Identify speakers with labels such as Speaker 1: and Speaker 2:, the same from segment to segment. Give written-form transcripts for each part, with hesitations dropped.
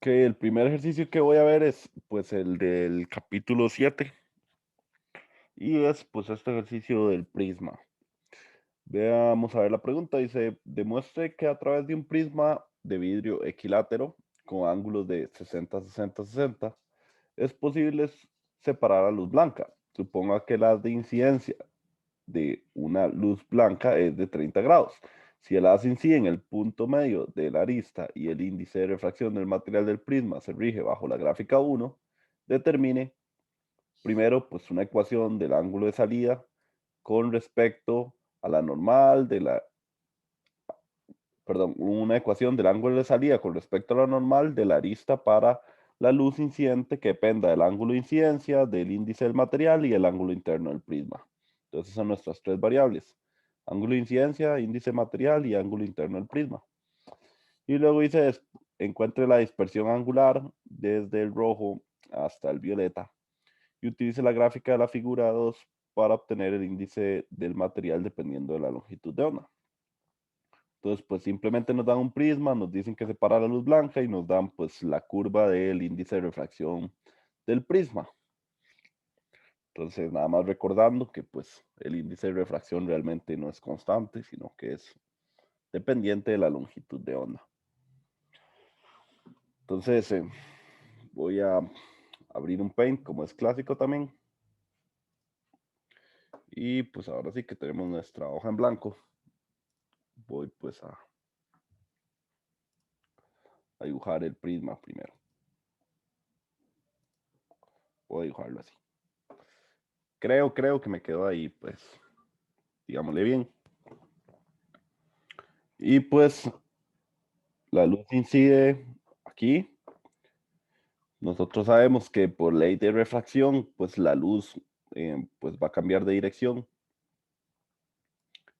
Speaker 1: Que el primer ejercicio que voy a ver es pues el del capítulo 7 y es pues este ejercicio del prisma. Veamos a ver la pregunta. Dice, demuestre que a través de un prisma de vidrio equilátero con ángulos de 60, 60, 60 es posible separar la luz blanca. Suponga que la de incidencia de una luz blanca es de 30 grados. Si el haz incide en el punto medio de la arista y el índice de refracción del material del prisma se rige bajo la gráfica 1, determine primero pues una ecuación del ángulo de salida con respecto a la normal de la, perdón, una ecuación del ángulo de salida con respecto a la normal de la arista para la luz incidente que dependa del ángulo de incidencia, del índice del material y el ángulo interno del prisma. Entonces son nuestras tres variables: ángulo de incidencia, índice material y ángulo interno del prisma. Y luego dice, encuentre la dispersión angular desde el rojo hasta el violeta y utilice la gráfica de la figura 2 para obtener el índice del material dependiendo de la longitud de onda. Entonces, pues simplemente nos dan un prisma, nos dicen que separa la luz blanca y nos dan pues la curva del índice de refracción del prisma. Entonces, nada más recordando que pues el índice de refracción realmente no es constante, sino que es dependiente de la longitud de onda. Entonces, voy a abrir un Paint como es clásico también. Y pues ahora sí que tenemos nuestra hoja en blanco. Voy pues a dibujar el prisma primero. Voy a dibujarlo así. Creo que me quedó ahí, pues, digámosle bien. Y pues la luz incide aquí. Nosotros sabemos que por ley de refracción, pues la luz pues va a cambiar de dirección.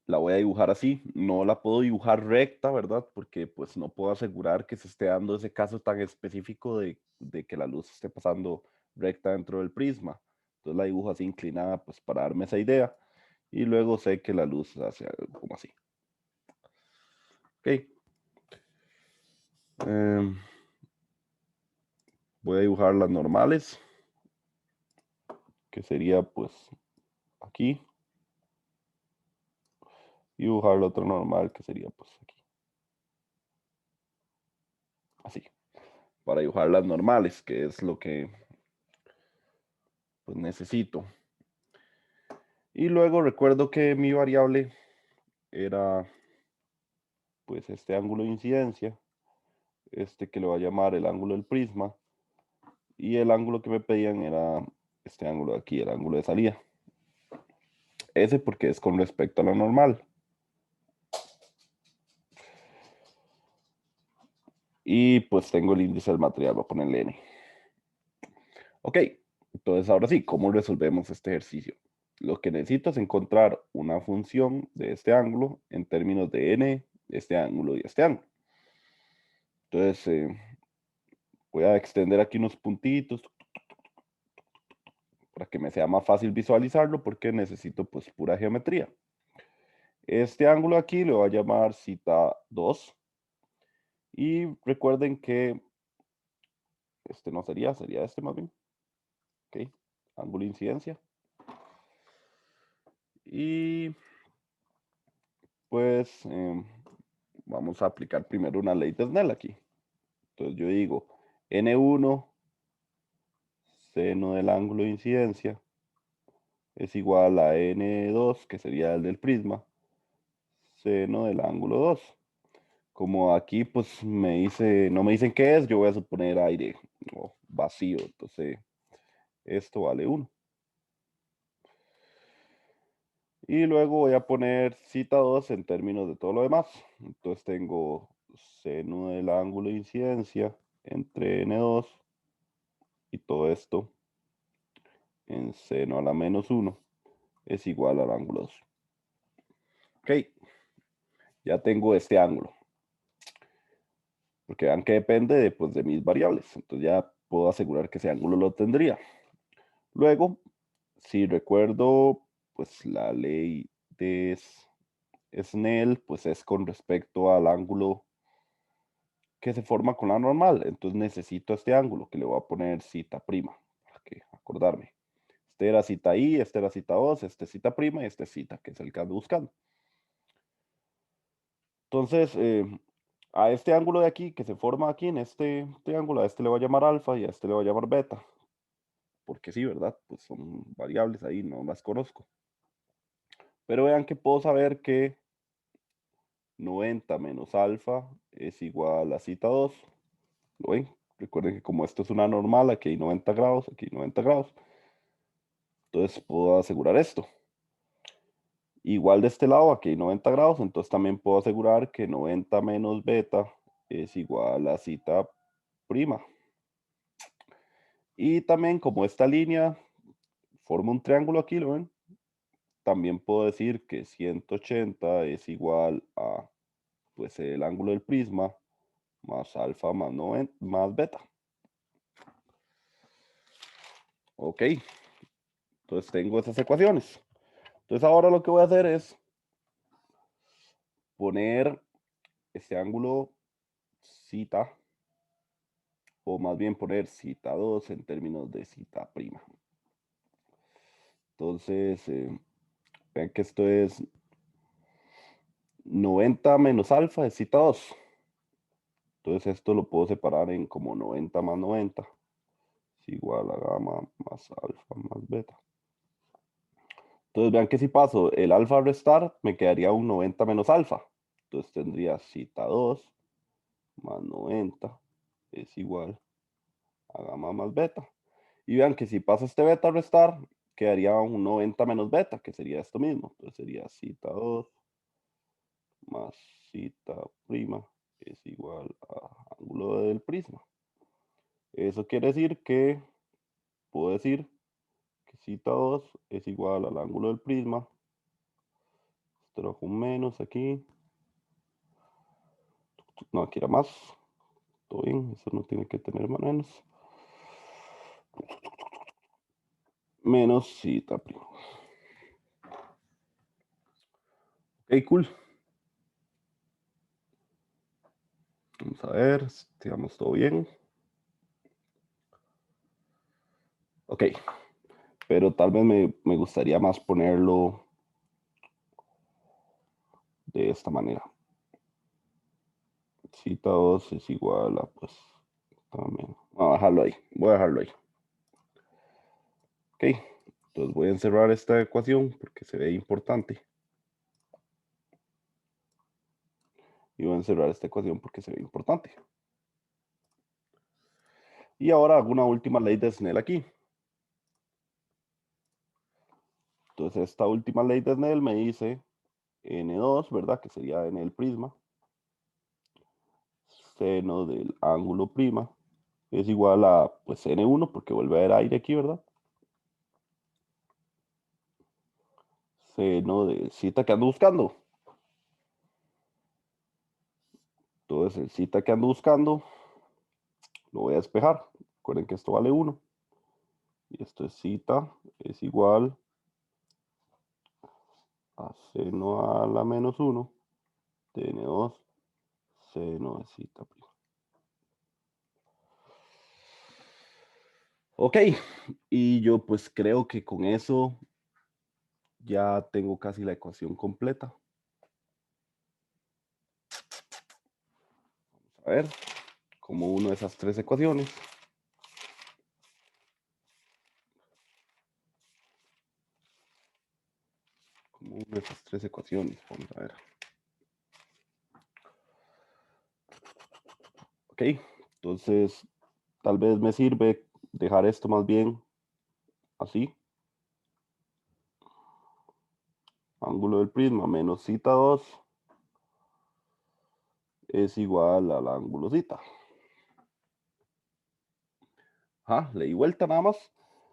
Speaker 1: La voy a dibujar así. No la puedo dibujar recta, ¿verdad? Porque pues no puedo asegurar que se esté dando ese caso tan específico de que la luz esté pasando recta dentro del prisma. Entonces la dibujo así inclinada, pues para darme esa idea. Y luego sé que la luz hace algo como así. Ok. Em, Voy a dibujar las normales, que sería pues aquí. Y dibujar la otra normal, que sería pues aquí. Así. Para dibujar las normales, que es lo que pues necesito. Y luego recuerdo que mi variable era pues este ángulo de incidencia, este que le voy a llamar el ángulo del prisma, y el ángulo que me pedían era este ángulo de aquí, el ángulo de salida. Ese porque es con respecto a la normal. Y pues tengo el índice del material, voy a ponerle n. Ok, entonces ahora sí, ¿cómo resolvemos este ejercicio? Lo que necesito es encontrar una función de este ángulo en términos de n, este ángulo y este ángulo. Entonces, voy a extender aquí unos puntitos para que me sea más fácil visualizarlo porque necesito pues pura geometría. Este ángulo aquí le voy a llamar cita 2 y recuerden que este no sería, sería este más bien. Ok, ángulo de incidencia. Y pues vamos a aplicar primero una ley de Snell aquí. Entonces yo digo N1 seno del ángulo de incidencia es igual a N2, que sería el del prisma, seno del ángulo 2. Como aquí pues me dice, no me dicen qué es, yo voy a suponer aire o vacío. Entonces esto vale 1. Y luego voy a poner cita 2 en términos de todo lo demás. Entonces tengo seno del ángulo de incidencia entre N2 y todo esto en seno a la menos 1 es igual al ángulo 2. Ok, ya tengo este ángulo. Porque vean que depende de, pues, de mis variables. Entonces ya puedo asegurar que ese ángulo lo tendría. Luego, si recuerdo, pues la ley de Snell, pues es con respecto al ángulo que se forma con la normal. Entonces necesito este ángulo que le voy a poner cita prima, para que acordarme. Este era cita I, este era cita 2, este es cita prima y este es cita, que es el que ando buscando. Entonces, a este ángulo de aquí, que se forma aquí en este triángulo, a este le voy a llamar alfa y a este le voy a llamar beta. Porque sí, ¿verdad? Pues son variables ahí, no las conozco. Pero vean que puedo saber que 90 menos alfa es igual a cita 2. ¿Lo ven? Recuerden que como esto es una normal, aquí hay 90 grados, aquí hay 90 grados. Entonces puedo asegurar esto. Igual de este lado, aquí hay 90 grados, entonces también puedo asegurar que 90 menos beta es igual a cita prima. Y también como esta línea forma un triángulo aquí, ¿lo ven? También puedo decir que 180 es igual a pues el ángulo del prisma más alfa más, 90, más beta. Ok, entonces tengo esas ecuaciones. Entonces ahora lo que voy a hacer es poner este ángulo cita, o más bien poner cita 2 en términos de cita prima. Entonces, vean que esto es 90 menos alfa es cita 2. Entonces esto lo puedo separar en como 90 más 90 es igual a gamma más alfa más beta. Entonces vean que si paso el alfa a restar, me quedaría un 90 menos alfa. Entonces tendría cita 2 más 90 es igual a gamma más beta. Y vean que si paso este beta a restar, quedaría un 90 menos beta, que sería esto mismo. Entonces sería cita 2 más cita prima es igual a ángulo del prisma. Eso quiere decir que puedo decir que cita 2 es igual al ángulo del prisma. Trabajo un menos aquí. No, aquí era más. Todo bien, eso no tiene que tener más menos. Menos cita prima. Ok, cool. Vamos a ver, digamos todo bien. Ok, pero tal vez me gustaría más ponerlo de esta manera. Cita 2 es igual a, pues, también. Voy a dejarlo ahí, voy a dejarlo ahí. Ok, entonces voy a encerrar esta ecuación porque se ve importante. Y voy a encerrar esta ecuación porque se ve importante. Y ahora hago una última ley de Snell aquí. Entonces esta última ley de Snell me dice N2, ¿verdad? Que sería N del prisma. Seno del ángulo prima es igual a, pues, N1, porque vuelve a haber aire aquí, ¿verdad? Seno de cita que ando buscando. Entonces el cita que ando buscando lo voy a despejar. Recuerden que esto vale 1. Y esto es cita es igual a seno a la menos 1 de N2 seno de cita prima. Ok, y yo pues creo que con eso ya tengo casi la ecuación completa. A ver, como uno de esas tres ecuaciones. Como una de esas tres ecuaciones, vamos a ver. Ok, entonces tal vez me sirve dejar esto más bien así. Ángulo del prisma menos cita 2 es igual al ángulo cita. Le di vuelta nada más.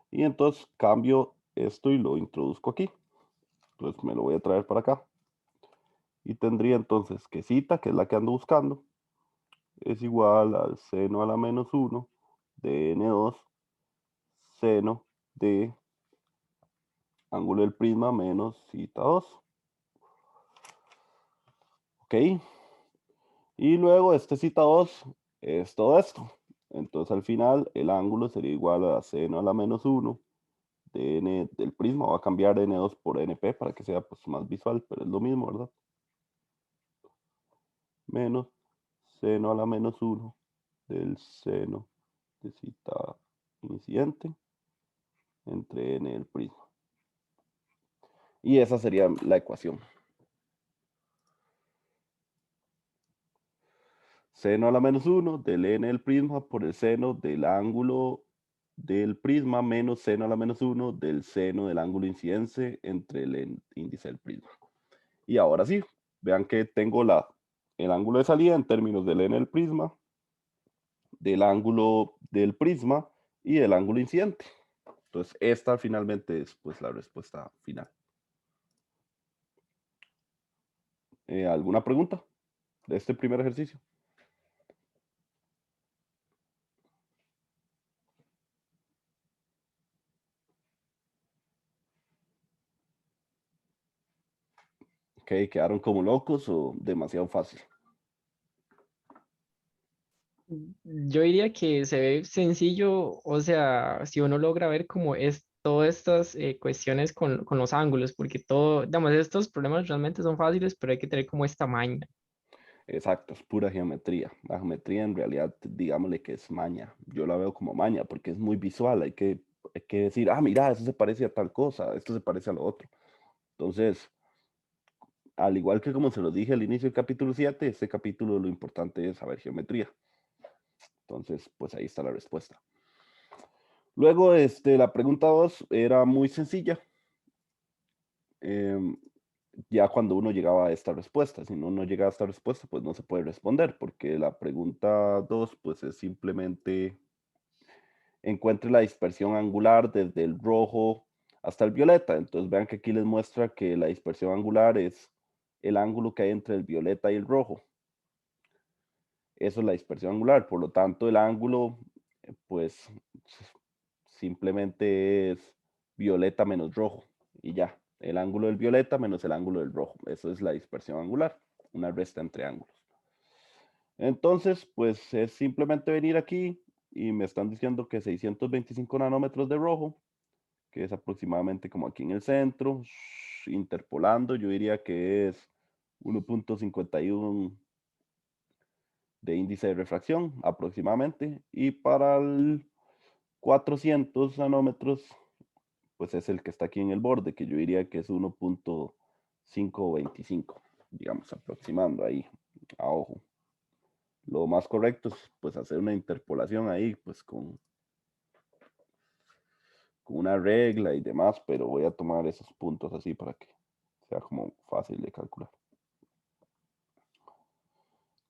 Speaker 1: Y entonces cambio esto y lo introduzco aquí. Entonces me lo voy a traer para acá. Y tendría entonces que cita, que es la que ando buscando, es igual al seno a la menos 1 de N2 seno de ángulo del prisma menos cita 2. Ok. Y luego este cita 2 es todo esto. Entonces al final el ángulo sería igual a seno a la menos 1 de n del prisma. Va a cambiar n2 por np para que sea pues más visual, pero es lo mismo, ¿verdad? Menos seno a la menos 1 del seno de cita incidente entre n del prisma. Y esa sería la ecuación. Seno a la menos 1 del n del prisma por el seno del ángulo del prisma menos seno a la menos 1 del seno del ángulo incidente entre el índice del prisma. Y ahora sí, vean que tengo el ángulo de salida en términos del n del prisma, del ángulo del prisma y del ángulo incidente. Entonces, esta finalmente es pues la respuesta final. ¿Alguna pregunta de este primer ejercicio? ¿Ok? ¿Quedaron como locos o demasiado fácil?
Speaker 2: Yo diría que se ve sencillo, o sea, si uno logra ver como es todas estas cuestiones con los ángulos, porque todo, digamos, estos problemas realmente son fáciles, pero hay que tener como esta maña.
Speaker 1: Exacto, es pura geometría. La geometría en realidad, digámosle que es maña. Yo la veo como maña porque es muy visual. Hay que decir, ah, mira, eso se parece a tal cosa, esto se parece a lo otro. Entonces, al igual que como se los dije al inicio del capítulo 7, este capítulo lo importante es saber geometría. Entonces, pues ahí está la respuesta. Luego, la pregunta 2 era muy sencilla. Em, ya cuando uno llegaba a esta respuesta, si no llega a esta respuesta, pues no se puede responder, porque la pregunta 2 pues es simplemente encuentre la dispersión angular desde el rojo hasta el violeta. Entonces vean que aquí les muestra que la dispersión angular es el ángulo que hay entre el violeta y el rojo. Eso es la dispersión angular. Por lo tanto, el ángulo, pues simplemente es violeta menos rojo y ya. El ángulo del violeta menos el ángulo del rojo. Eso es la dispersión angular, una resta entre ángulos. Entonces, pues es simplemente venir aquí y me están diciendo que 625 nanómetros de rojo, que es aproximadamente como aquí en el centro, interpolando, yo diría que es 1.51 de índice de refracción aproximadamente, y para el 400 nanómetros, pues es el que está aquí en el borde, que yo diría que es 1.525, digamos, aproximando ahí a ojo. Lo más correcto es pues hacer una interpolación ahí, pues con una regla y demás, pero voy a tomar esos puntos así para que sea como fácil de calcular.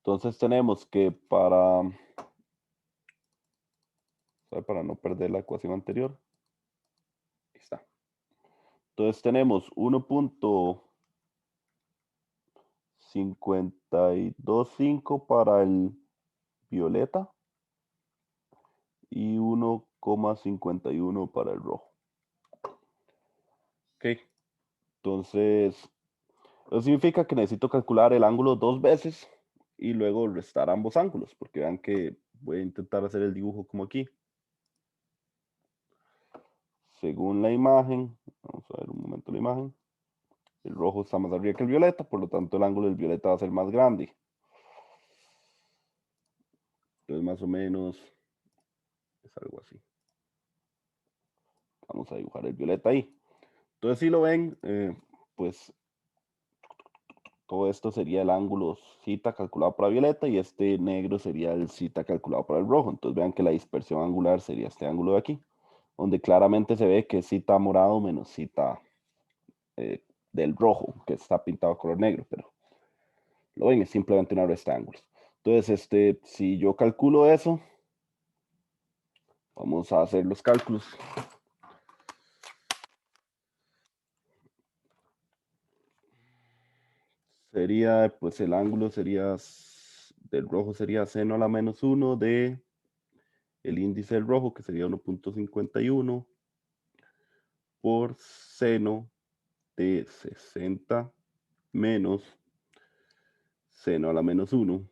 Speaker 1: Entonces tenemos que para no perder la ecuación anterior, ahí está. Entonces tenemos 1.525 para el violeta y 1,51 para el rojo. Ok, entonces eso significa que necesito calcular el ángulo dos veces y luego restar ambos ángulos, porque vean que voy a intentar hacer el dibujo como aquí. Según la imagen, vamos a ver un momento la imagen, el rojo está más arriba que el violeta, por lo tanto el ángulo del violeta va a ser más grande. Entonces más o menos es algo así. Vamos a dibujar el violeta ahí. Entonces si lo ven, pues todo esto sería el ángulo zeta calculado para violeta y este negro sería el zeta calculado para el rojo. Entonces vean que la dispersión angular sería este ángulo de aquí, donde claramente se ve que es zeta morado menos zeta del rojo, que está pintado color negro, pero lo ven, es simplemente una resta de ángulos. Entonces, si yo calculo eso, vamos a hacer los cálculos. Sería, pues el ángulo sería, del rojo sería seno a la menos 1 de el índice del rojo, que sería 1.51 por seno de 60 menos seno a la menos 1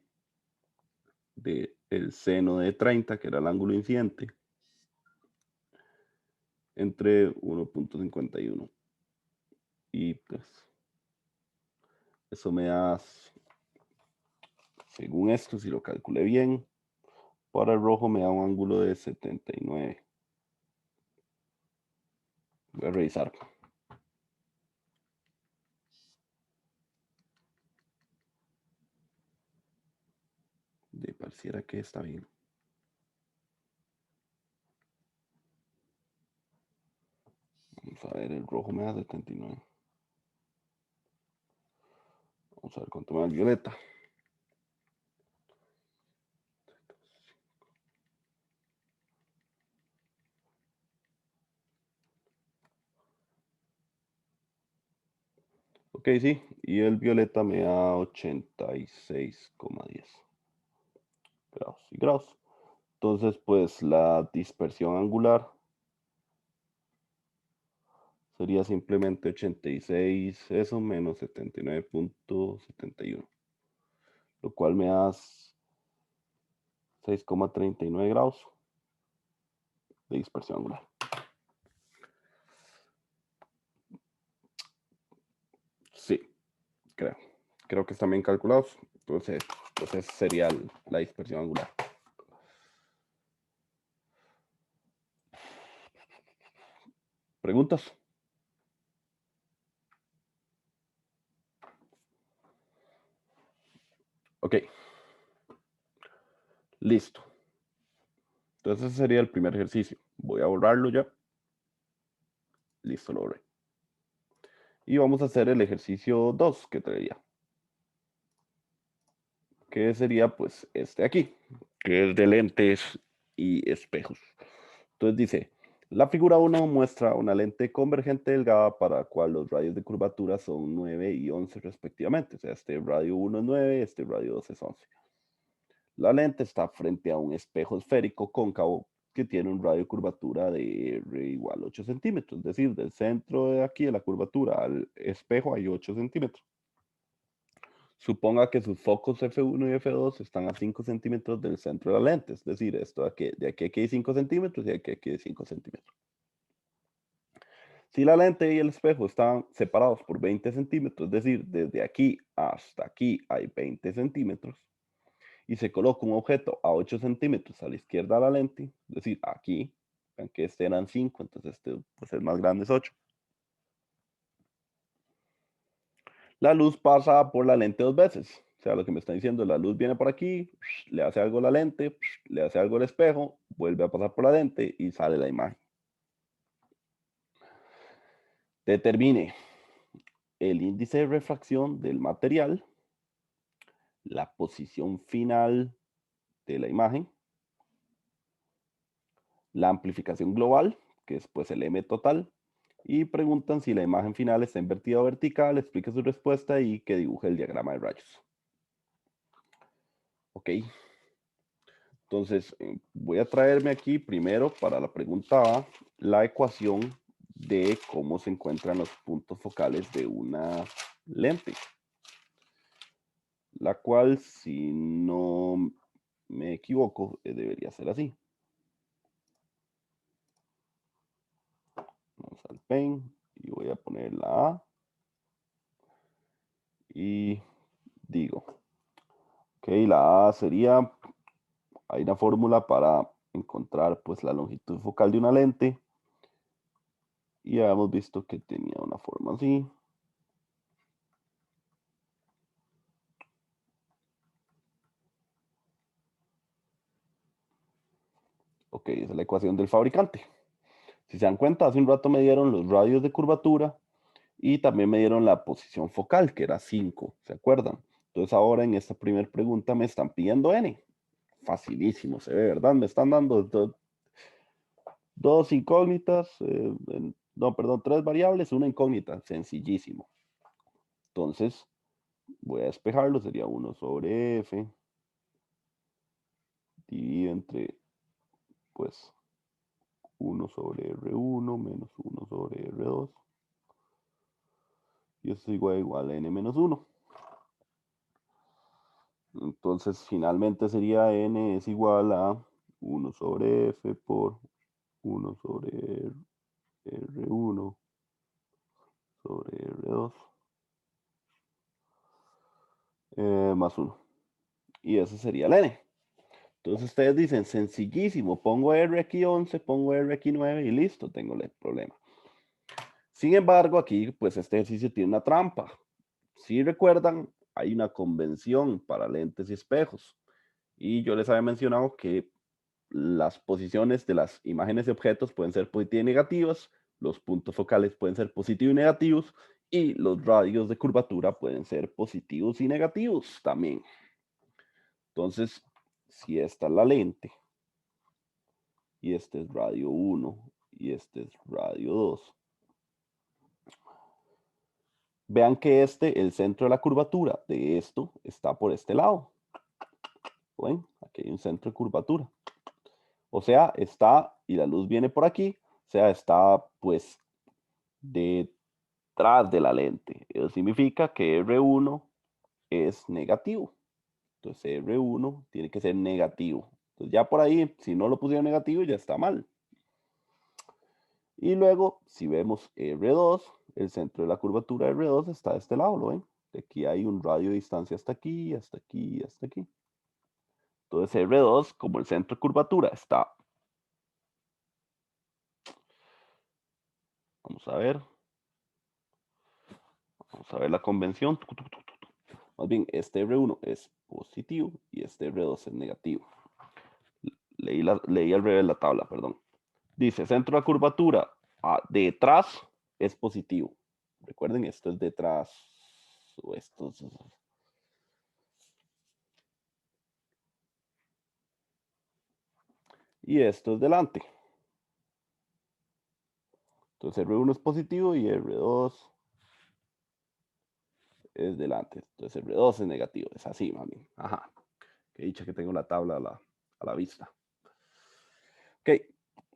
Speaker 1: de el seno de 30, que era el ángulo incidente, entre 1.51. Y pues eso me da, según esto, si lo calculé bien, para el rojo me da un ángulo de 79. Voy a revisar. Pareciera que está bien. Vamos a ver, el rojo me da 79. Vamos a ver cuánto me da el violeta. Ok, sí, y el violeta me da 86,10 grados y grados. Entonces, pues la dispersión angular sería simplemente 86, eso menos 79.71, lo cual me da 6,39 grados de dispersión angular. Sí, creo que están bien calculados. Entonces, pues esa sería la dispersión angular. ¿Preguntas? Ok. Listo. Entonces ese sería el primer ejercicio. Voy a borrarlo ya. Listo, lo borré. Y vamos a hacer el ejercicio 2 que traería. Que sería pues este aquí, que es de lentes y espejos. Entonces dice, la figura 1 muestra una lente convergente delgada para la cual los radios de curvatura son 9 y 11 respectivamente. O sea, este radio 1 es 9, este radio 2 es 11. La lente está frente a un espejo esférico cóncavo que tiene un radio de curvatura de R igual a 8 centímetros. Es decir, del centro de aquí de la curvatura al espejo hay 8 centímetros. Suponga que sus focos F1 y F2 están a 5 centímetros del centro de la lente. Es decir, esto de aquí hay 5 centímetros y de aquí hay 5 centímetros. Si la lente y el espejo están separados por 20 centímetros, es decir, desde aquí hasta aquí hay 20 centímetros, y se coloca un objeto a 8 centímetros a la izquierda de la lente, es decir, aquí, aunque este eran 5, entonces este pues el más grande es 8. La luz pasa por la lente dos veces. O sea, lo que me está diciendo, la luz viene por aquí, le hace algo a la lente, le hace algo al espejo, vuelve a pasar por la lente y sale la imagen. Determine el índice de refracción del material, la posición final de la imagen, la amplificación global, que es pues el M total, y preguntan si la imagen final está invertida o vertical, explique su respuesta y que dibuje el diagrama de rayos. Ok. Entonces, voy a traerme aquí primero para la pregunta A la ecuación de cómo se encuentran los puntos focales de una lente, la cual, si no me equivoco, debería ser así. Vamos al pen y voy a poner la A y digo, ok, la A sería, hay una fórmula para encontrar pues la longitud focal de una lente y ya hemos visto que tenía una forma así. Ok, esa es la ecuación del fabricante. Si se dan cuenta, hace un rato me dieron los radios de curvatura y también me dieron la posición focal, que era 5, ¿se acuerdan? Entonces ahora en esta primera pregunta me están pidiendo n. Facilísimo, se ve, ¿verdad? Me están dando dos incógnitas, no, perdón, tres variables, una incógnita, sencillísimo. Entonces, voy a despejarlo, sería 1 sobre f, dividido entre, pues, 1 sobre R1 menos 1 sobre R2. Y esto es igual a n menos 1. Entonces, finalmente sería n es igual a 1 sobre f por 1 sobre R1 sobre R2 más 1. Y eso sería el n. Entonces ustedes dicen, sencillísimo, pongo R aquí 11, pongo R aquí 9 y listo, tengo el problema. Sin embargo, aquí, pues este ejercicio tiene una trampa. Si recuerdan, hay una convención para lentes y espejos. Y yo les había mencionado que las posiciones de las imágenes de objetos pueden ser positivas y negativas, los puntos focales pueden ser positivos y negativos, y los radios de curvatura pueden ser positivos y negativos también. Entonces, si esta es la lente, y este es radio 1, y este es radio 2, vean que el centro de la curvatura de esto está por este lado. ¿Ven? Aquí hay un centro de curvatura. O sea, está, y la luz viene por aquí, o sea, está pues detrás de la lente. Eso significa que R1 es negativo. Entonces R1 tiene que ser negativo. Entonces ya por ahí, si no lo pusieron negativo, ya está mal. Y luego, si vemos R2, el centro de la curvatura de R2 está de este lado, ¿lo ven? Aquí hay un radio de distancia hasta aquí, hasta aquí, hasta aquí. Entonces R2, como el centro de curvatura está, vamos a ver la convención. Más bien, este R1 es positivo y este R2 es negativo. Leí al revés la tabla, perdón. Dice, centro de la curvatura detrás es positivo. Recuerden, esto es detrás. O esto es, y esto es delante. Entonces R1 es positivo y R2 es delante. Entonces R2 es negativo. Es así, mami. Ajá. Qué dicha que tengo la tabla a la vista. Ok.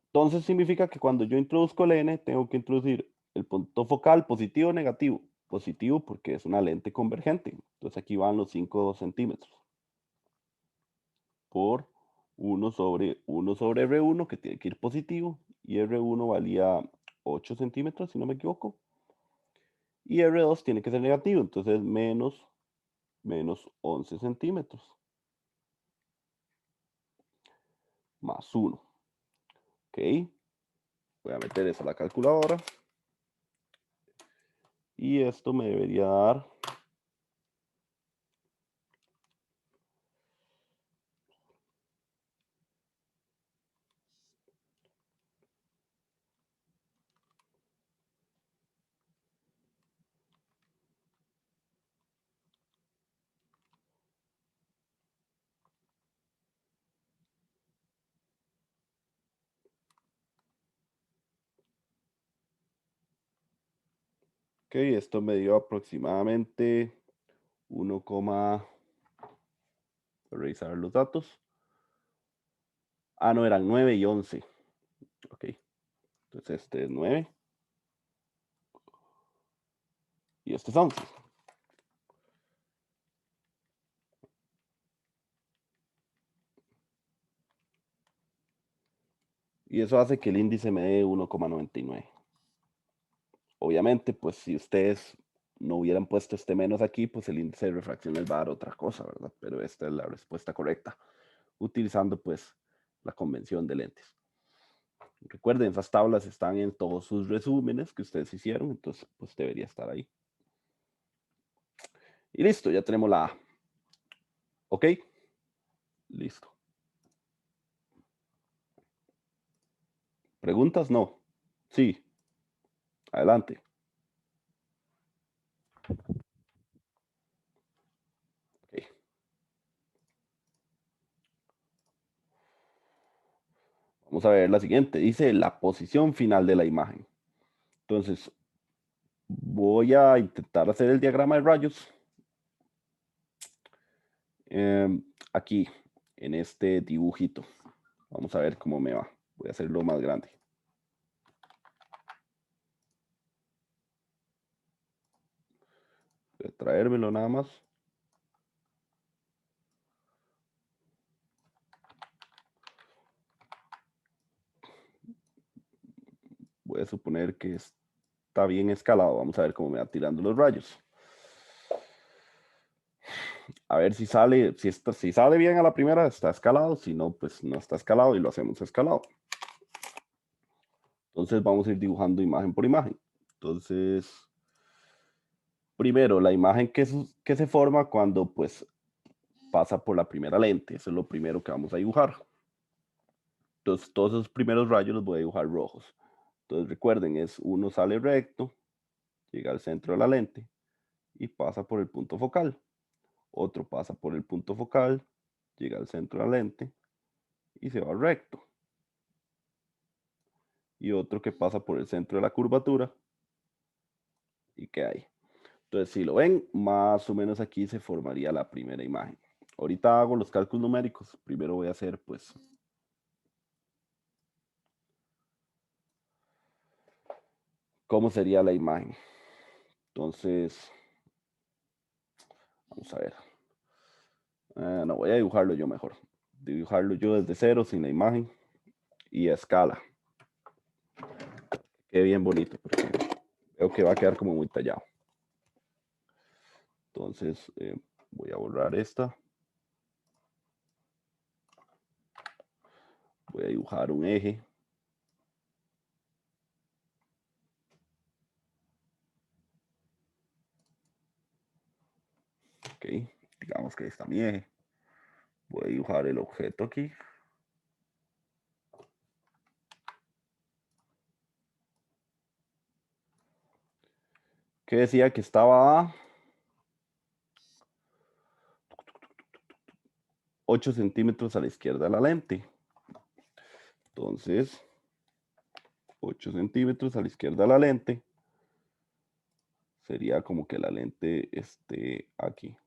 Speaker 1: Entonces significa que cuando yo introduzco el n, tengo que introducir el punto focal positivo o negativo. Positivo porque es una lente convergente. Entonces aquí van los 5 centímetros por 1 sobre R1, que tiene que ir positivo, y R1 valía 8 centímetros, si no me equivoco, y R2 tiene que ser negativo, entonces menos 11 centímetros, más 1. Ok, voy a meter eso a la calculadora, y esto me debería dar ok, esto me dio aproximadamente 1, voy a revisar los datos. No, eran 9 y 11. Ok, entonces este es 9 y este es 11. Y eso hace que el índice me dé 1,99. Obviamente, pues si ustedes no hubieran puesto este menos aquí, pues el índice de refracción les va a dar otra cosa, ¿verdad? Pero esta es la respuesta correcta, utilizando pues la convención de lentes. Recuerden, esas tablas están en todos sus resúmenes que ustedes hicieron, entonces pues debería estar ahí. Y listo, ya tenemos la A. ¿Ok? Listo. ¿Preguntas? No. Sí. Adelante. Ok. Vamos a ver la siguiente. Dice la posición final de la imagen. Entonces, voy a intentar hacer el diagrama de rayos. Aquí, en este dibujito. Vamos a ver cómo me va. Voy a hacerlo más grande. Voy a traérmelo nada más. voy a suponer que está bien escalado. Vamos a ver cómo me va tirando los rayos. A ver si sale, si sale bien a la primera, está escalado. Si no, pues no está escalado y lo hacemos escalado. Entonces vamos a ir dibujando imagen por imagen. Entonces, primero, la imagen que se forma cuando pues pasa por la primera lente. Eso es lo primero que vamos a dibujar. Entonces, todos esos primeros rayos los voy a dibujar rojos. Entonces, recuerden, uno sale recto, llega al centro de la lente y pasa por el punto focal. Otro pasa por el punto focal, llega al centro de la lente y se va recto. Y otro que pasa por el centro de la curvatura y queda ahí. Entonces, si lo ven, más o menos aquí se formaría la primera imagen. Ahorita hago los cálculos numéricos. Primero voy a hacer, pues, cómo sería la imagen. Entonces, vamos a ver. No, voy a dibujarlo yo mejor. Dibujarlo yo desde cero, sin la imagen y a escala. Quede bien bonito, porque veo que va a quedar como muy tallado. Entonces, voy a borrar esta. Voy a dibujar un eje. Ok, digamos que está mi eje. Voy a dibujar el objeto aquí. Que decía que estaba a 8 centímetros a la izquierda de la lente. Entonces, 8 centímetros a la izquierda de la lente sería como que la lente esté aquí.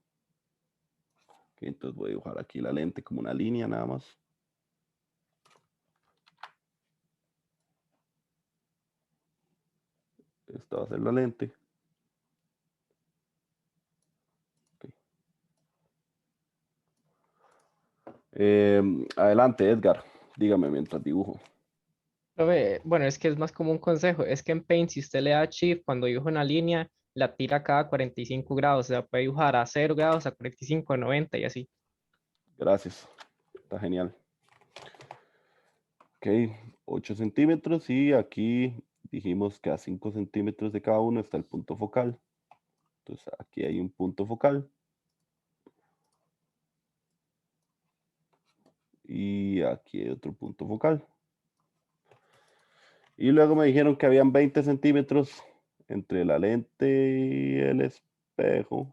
Speaker 1: Okay, entonces voy a dibujar aquí la lente como una línea nada más. Esta va a ser la lente. Okay. Adelante, Edgar. Dígame mientras dibujo.
Speaker 2: Bueno, es que es más como un consejo. Es que en Paint, si usted le da Shift, cuando dibuja una línea, la tira cada 45 grados. O sea, puede dibujar a 0 grados, a 45, a 90 y así.
Speaker 1: Gracias. Está genial. Ok, 8 centímetros y aquí dijimos que a 5 centímetros de cada uno está el punto focal. Entonces aquí hay un punto focal. Y aquí hay otro punto focal. Y luego me dijeron que habían 20 centímetros entre la lente y el espejo.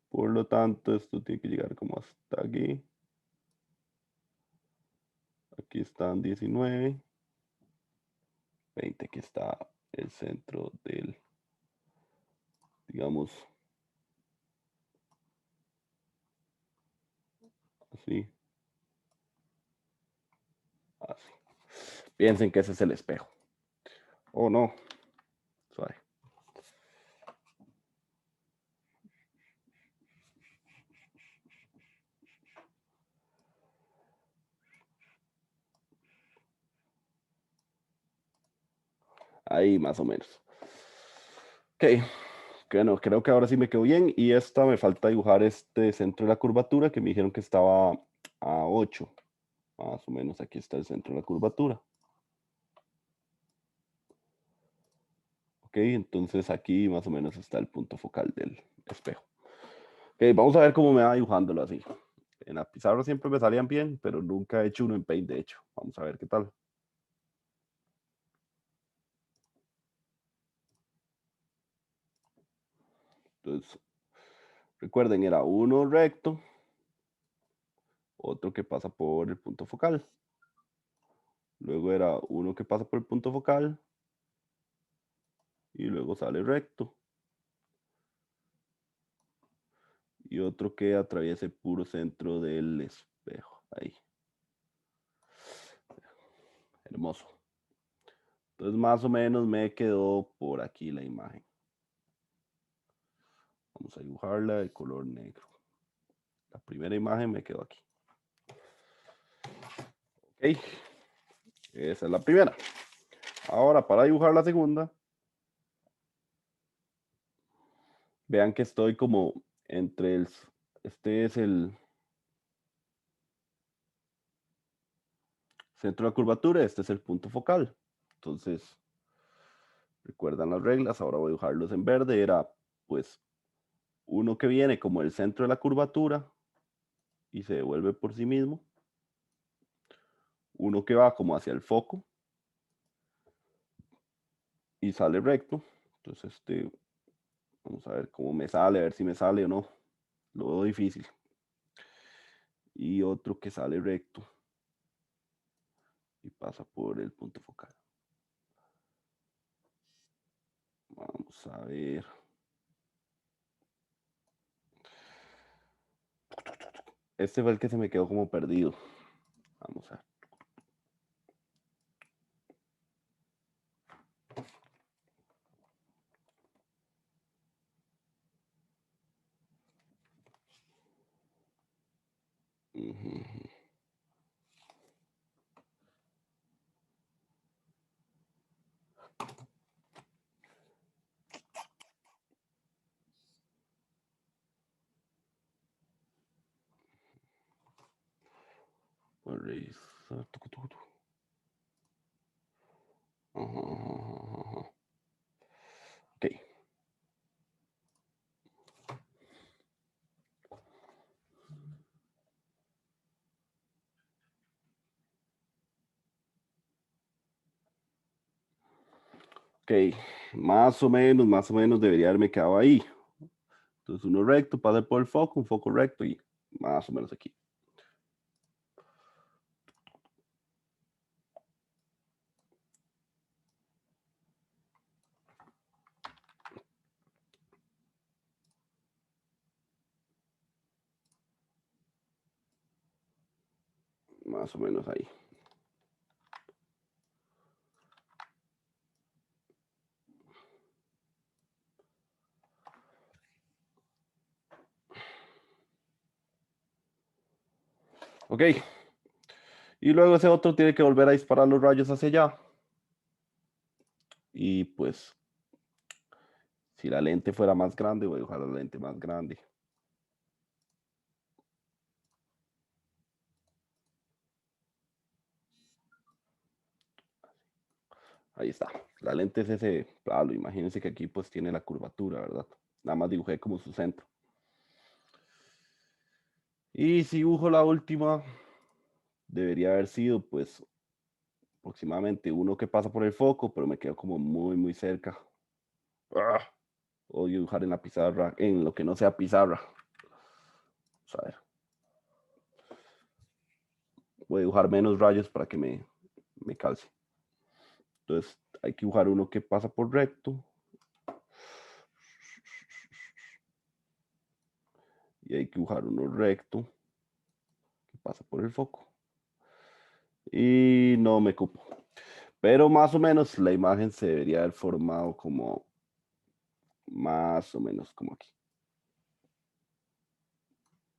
Speaker 1: Por lo tanto, esto tiene que llegar como hasta aquí. Aquí están 19. 20, aquí está el centro del, digamos, así. Así. Piensen que ese es el espejo. Oh, no. Suave. Ahí más o menos. Ok. Bueno, creo que ahora sí me quedó bien. Y esta me falta dibujar este centro de la curvatura que me dijeron que estaba a 8. Más o menos aquí está el centro de la curvatura. Ok, entonces aquí más o menos está el punto focal del espejo. Ok, vamos a ver cómo me va dibujándolo así. En la pizarra siempre me salían bien, pero nunca he hecho uno en Paint, de hecho. Vamos a ver qué tal. Entonces, recuerden, era uno recto, otro que pasa por el punto focal. Luego era uno que pasa por el punto focal y luego sale recto. Y otro que atraviesa el puro centro del espejo. Ahí. Hermoso. Entonces más o menos me quedó por aquí la imagen. Vamos a dibujarla de color negro. La primera imagen me quedó aquí. Ok. Esa es la primera. Ahora, para dibujar la segunda, vean que estoy como entre el... Este es el centro de la curvatura, este es el punto focal. Entonces, recuerdan las reglas, ahora voy a dibujarlos en verde. Era, pues, uno que viene como el centro de la curvatura y se devuelve por sí mismo. Uno que va como hacia el foco y sale recto. Entonces, vamos a ver cómo me sale, a ver si me sale o no. Lo veo difícil. Y otro que sale recto y pasa por el punto focal. Vamos a ver. Este fue el que se me quedó como perdido. Vamos a ver. Ujú. Voy a revisar. Ajá, ajá, ajá. Ok. Ok. Más o menos debería haberme quedado ahí. Entonces uno recto, pasa por el foco, un foco recto y más o menos aquí. Más o menos ahí. Ok. Y luego ese otro tiene que volver a disparar los rayos hacia allá. Y pues, si la lente fuera más grande, voy a dibujar la lente más grande. Ahí está. La lente es ese palo. Imagínense que aquí pues tiene la curvatura, ¿verdad? Nada más dibujé como su centro. Y si dibujo la última, debería haber sido pues aproximadamente uno que pasa por el foco, pero me quedo como muy, muy cerca. ¡Ah! Odio dibujar en la pizarra, en lo que no sea pizarra. Vamos a ver. Voy a dibujar menos rayos para que me calce. Entonces hay que dibujar uno que pasa por recto. Y hay que dibujar uno recto que pasa por el foco. Y no me cupo. Pero más o menos la imagen se debería haber formado como más o menos como aquí.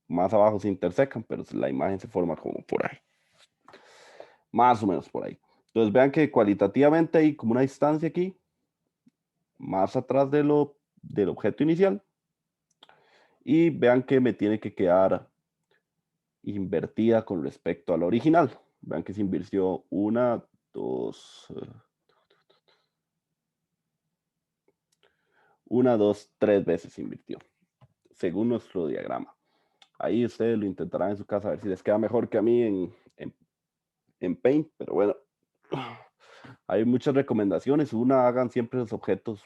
Speaker 1: Más abajo se intersecan, pero la imagen se forma como por ahí. Más o menos por ahí. Entonces vean que cualitativamente hay como una distancia aquí, más atrás del objeto inicial. Y vean que me tiene que quedar invertida con respecto al original. Vean que se invirtió una, dos, una, dos, tres veces se invirtió, según nuestro diagrama. Ahí ustedes lo intentarán en su casa a ver si les queda mejor que a mí en Paint, pero bueno, hay muchas recomendaciones. Una, hagan siempre los objetos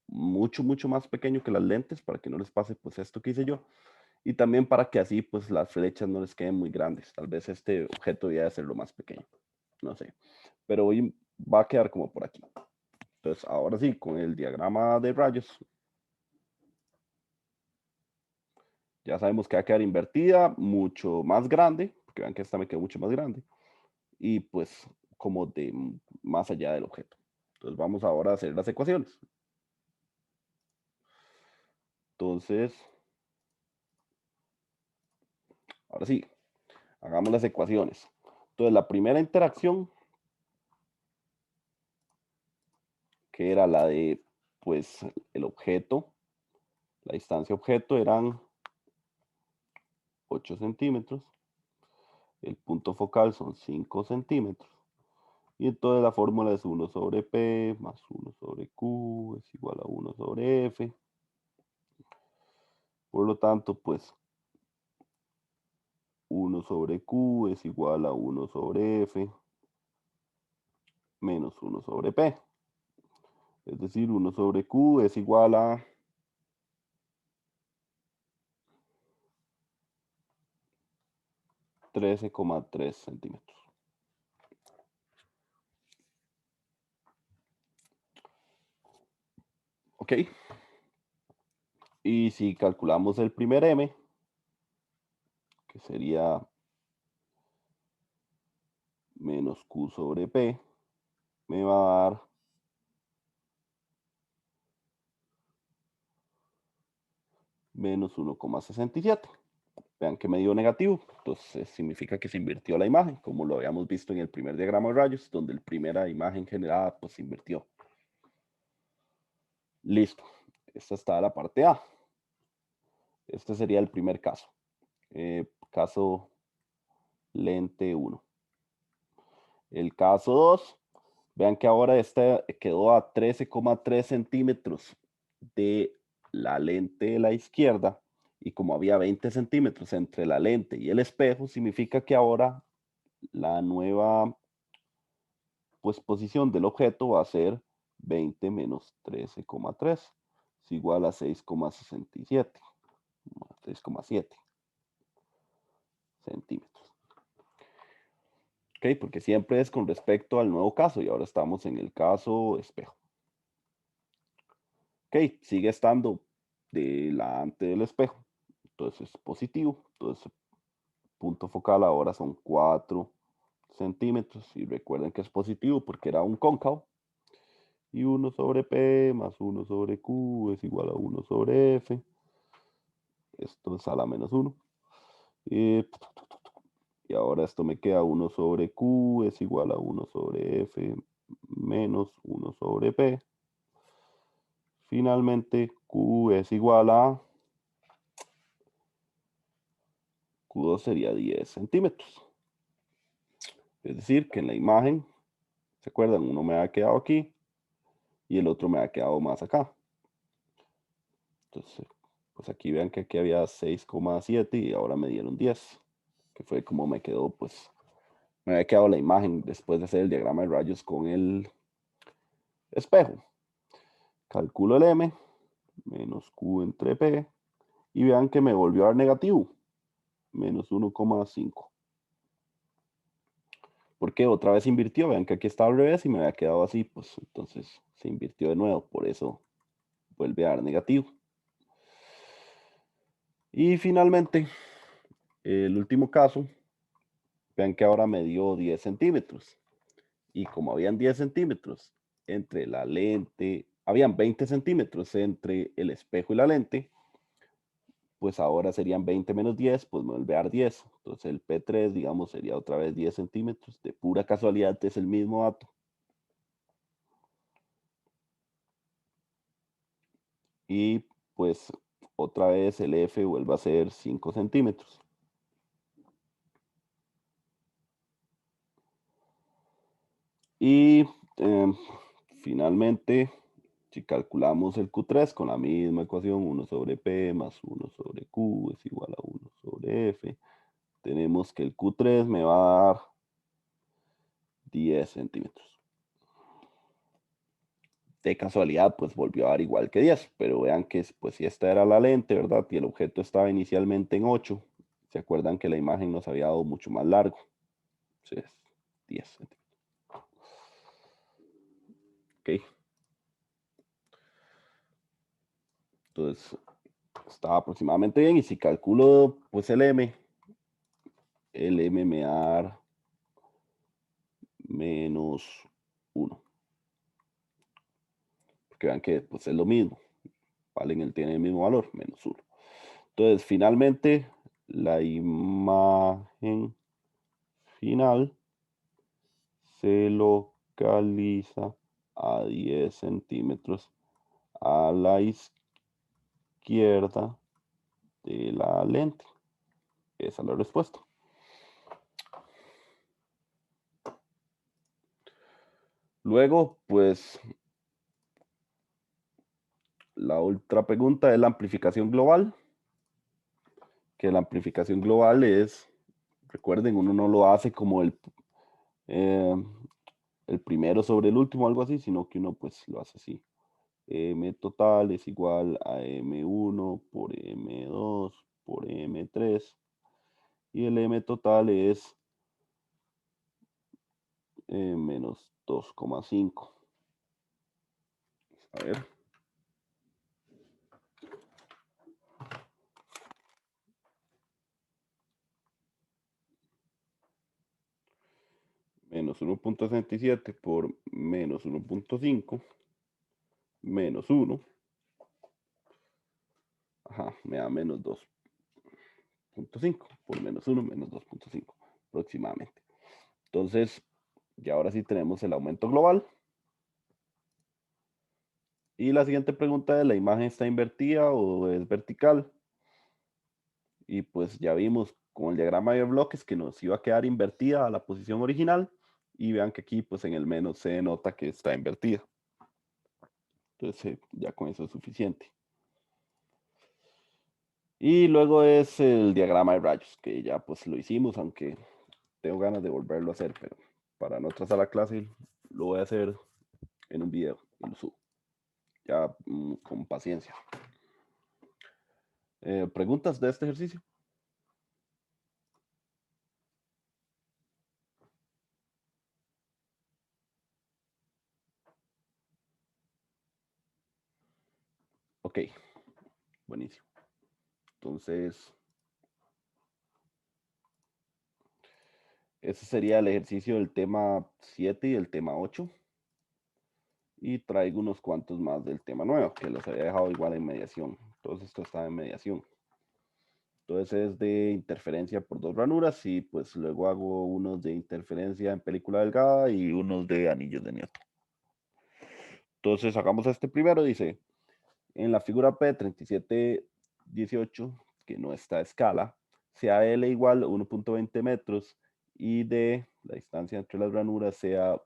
Speaker 1: mucho, mucho más pequeños que las lentes para que no les pase pues esto que hice yo. Y también para que así pues las flechas no les queden muy grandes. Tal vez este objeto debe ser lo más pequeño, no sé. Pero hoy va a quedar como por aquí. Entonces, ahora sí, con el diagrama de rayos, ya sabemos que va a quedar invertida, mucho más grande, porque vean que esta me quedó mucho más grande, y pues como de más allá del objeto. Entonces, vamos ahora a hacer las ecuaciones. Entonces, ahora sí, hagamos las ecuaciones. Entonces, la primera interacción que era la de, pues, el objeto, la distancia objeto eran 8 centímetros, el punto focal son 5 centímetros, y entonces la fórmula es 1 sobre P más 1 sobre Q es igual a 1 sobre F. Por lo tanto, pues 1 sobre Q es igual a 1 sobre F menos 1 sobre P. Es decir, 1 sobre Q es igual a 13,3 centímetros. ¿Ok? Y si calculamos el primer M, que sería menos Q sobre P, me va a dar menos 1,67. Vean que me dio negativo, entonces significa que se invirtió la imagen, como lo habíamos visto en el primer diagrama de rayos, donde la primera imagen generada pues se invirtió. Listo, esta está la parte A. Este sería el primer caso. Caso lente 1. El caso 2, vean que ahora este quedó a 13,3 centímetros de la lente de la izquierda, y como había 20 centímetros entre la lente y el espejo, significa que ahora la nueva pues posición del objeto va a ser 20 menos 13,3 es igual a 6,67, 6,7 centímetros. Ok, porque siempre es con respecto al nuevo caso y ahora estamos en el caso espejo. Ok, sigue estando delante del espejo, entonces es positivo, entonces punto focal ahora son 4 centímetros y recuerden que es positivo porque era un cóncavo. Y 1 sobre P más 1 sobre Q es igual a 1 sobre F. Esto es a la menos 1. Y ahora esto me queda 1 sobre Q es igual a 1 sobre F menos 1 sobre P. Finalmente, Q es igual a Q2 sería 10 centímetros. Es decir, que en la imagen, ¿se acuerdan? Uno me ha quedado aquí y el otro me ha quedado más acá. Entonces, pues aquí vean que aquí había 6,7 y ahora me dieron 10, que fue como me quedó, pues, me había quedado la imagen después de hacer el diagrama de rayos con el espejo. Calculo el M, menos Q entre P, y vean que me volvió a dar negativo, menos 1,5. Porque otra vez invirtió, vean que aquí estaba al revés y me había quedado así, pues entonces se invirtió de nuevo, por eso vuelve a dar negativo. Y finalmente, el último caso, vean que ahora me dio 10 centímetros. Y como habían 10 centímetros entre la lente, habían 20 centímetros entre el espejo y la lente, pues ahora serían 20 menos 10, pues me vuelve a dar 10. Entonces el P3, digamos, sería otra vez 10 centímetros. De pura casualidad es el mismo dato. Y pues otra vez el F vuelve a ser 5 centímetros. Y finalmente, si calculamos el Q3 con la misma ecuación, 1 sobre P más 1 sobre Q es igual a 1 sobre F, tenemos que el Q3 me va a dar 10 centímetros. De casualidad, pues volvió a dar igual que 10, pero vean que pues si esta era la lente, ¿verdad? Y el objeto estaba inicialmente en 8, ¿se acuerdan que la imagen nos había dado mucho más largo? Entonces, 10 centímetros. Ok. Entonces, estaba aproximadamente bien, y si calculo pues el M me va a dar menos 1. Porque vean que pues es lo mismo, ¿vale? Tiene el mismo valor, menos 1. Entonces, finalmente, la imagen final se localiza a 10 centímetros a la izquierda de la lente. Esa es la respuesta. Luego, pues, la otra pregunta es la amplificación global, que la amplificación global es, recuerden, uno no lo hace como eh, el primero sobre el último, algo así, sino que uno pues lo hace así. M total es igual a M1 por M2 por M3 y el M total es menos 2,5. A ver. Menos 1,67 por menos 1,5 menos 1. Ajá, me da menos 2,5 por menos 1 menos 2,5 aproximadamente. Entonces, ya ahora sí tenemos el aumento global. Y la siguiente pregunta es, ¿la imagen está invertida o es vertical? Y pues ya vimos con el diagrama de bloques que nos iba a quedar invertida a la posición original. Y vean que aquí pues en el menos se nota que está invertida. Entonces ya con eso es suficiente. Y luego es el diagrama de rayos, que ya pues lo hicimos, aunque tengo ganas de volverlo a hacer, pero para no trazar la clase lo voy a hacer en un video y lo subo. Ya con paciencia. ¿Preguntas de este ejercicio? Ok, buenísimo. Entonces, ese sería el ejercicio del tema 7 y el tema 8. Y traigo unos cuantos más del tema nuevo, que los había dejado igual en mediación. Entonces, esto está en mediación. Entonces es de interferencia por dos ranuras y pues luego hago unos de interferencia en película delgada y unos de anillos de Newton. Entonces hagamos este primero, dice, en la figura P3718, que no está a escala, sea L igual a 1,20 metros y D, la distancia entre las ranuras, sea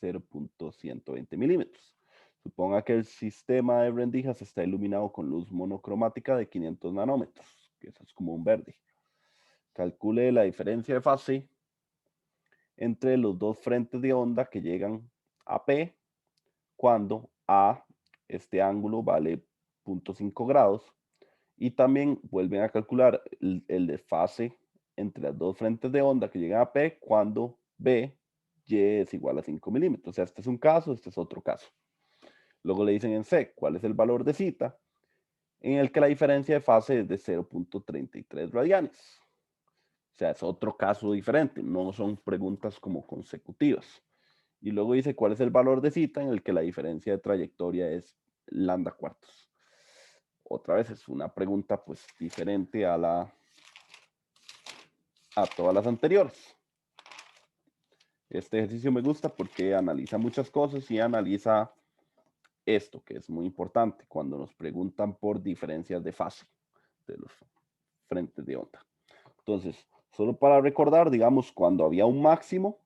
Speaker 1: 0,120 milímetros. Suponga que el sistema de rendijas está iluminado con luz monocromática de 500 nanómetros, que eso es como un verde. Calcule la diferencia de fase entre los dos frentes de onda que llegan a P cuando A, este ángulo vale 0,5 grados, y también vuelven a calcular el desfase entre las dos frentes de onda que llegan a P cuando B, Y es igual a 5 milímetros. O sea, este es un caso, este es otro caso. Luego le dicen en C, ¿cuál es el valor de zeta? En el que la diferencia de fase es de 0,33 radianes. O sea, es otro caso diferente, no son preguntas como consecutivas. Y luego dice cuál es el valor de cita en el que la diferencia de trayectoria es lambda cuartos. Otra vez es una pregunta pues diferente a todas las anteriores. Este ejercicio me gusta porque analiza muchas cosas y analiza esto que es muy importante cuando nos preguntan por diferencias de fase de los frentes de onda. Entonces, solo para recordar, digamos, cuando había un máximo,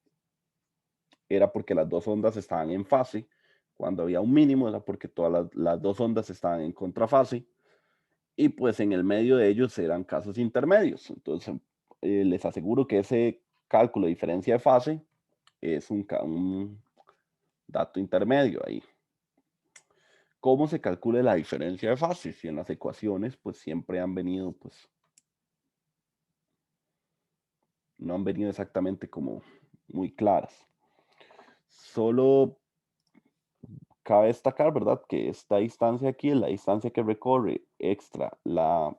Speaker 1: era porque las dos ondas estaban en fase. Cuando había un mínimo, era porque todas las dos ondas estaban en contrafase. Y pues en el medio de ellos eran casos intermedios. Entonces, les aseguro que ese cálculo de diferencia de fase es un dato intermedio ahí. ¿Cómo se calcula la diferencia de fase? Si en las ecuaciones, pues siempre han venido, pues, no han venido exactamente como muy claras. Solo cabe destacar, ¿verdad? Que esta distancia aquí es la distancia que recorre extra la,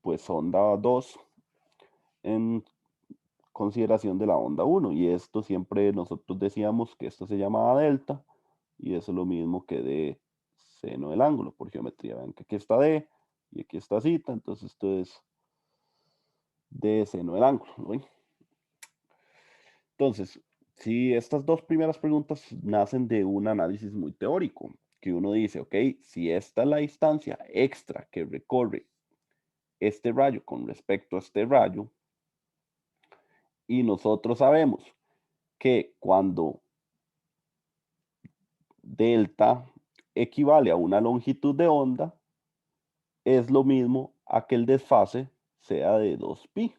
Speaker 1: pues, onda 2 en consideración de la onda 1. Y esto siempre nosotros decíamos que esto se llamaba delta. Y eso es lo mismo que de seno del ángulo por geometría. Ven que aquí está D y aquí está zeta. Entonces esto es de seno del ángulo, ¿no? Entonces, Sí, estas dos primeras preguntas nacen de un análisis muy teórico, que uno dice, ok, si esta es la distancia extra que recorre este rayo con respecto a este rayo, y nosotros sabemos que cuando delta equivale a una longitud de onda, es lo mismo a que el desfase sea de 2pi,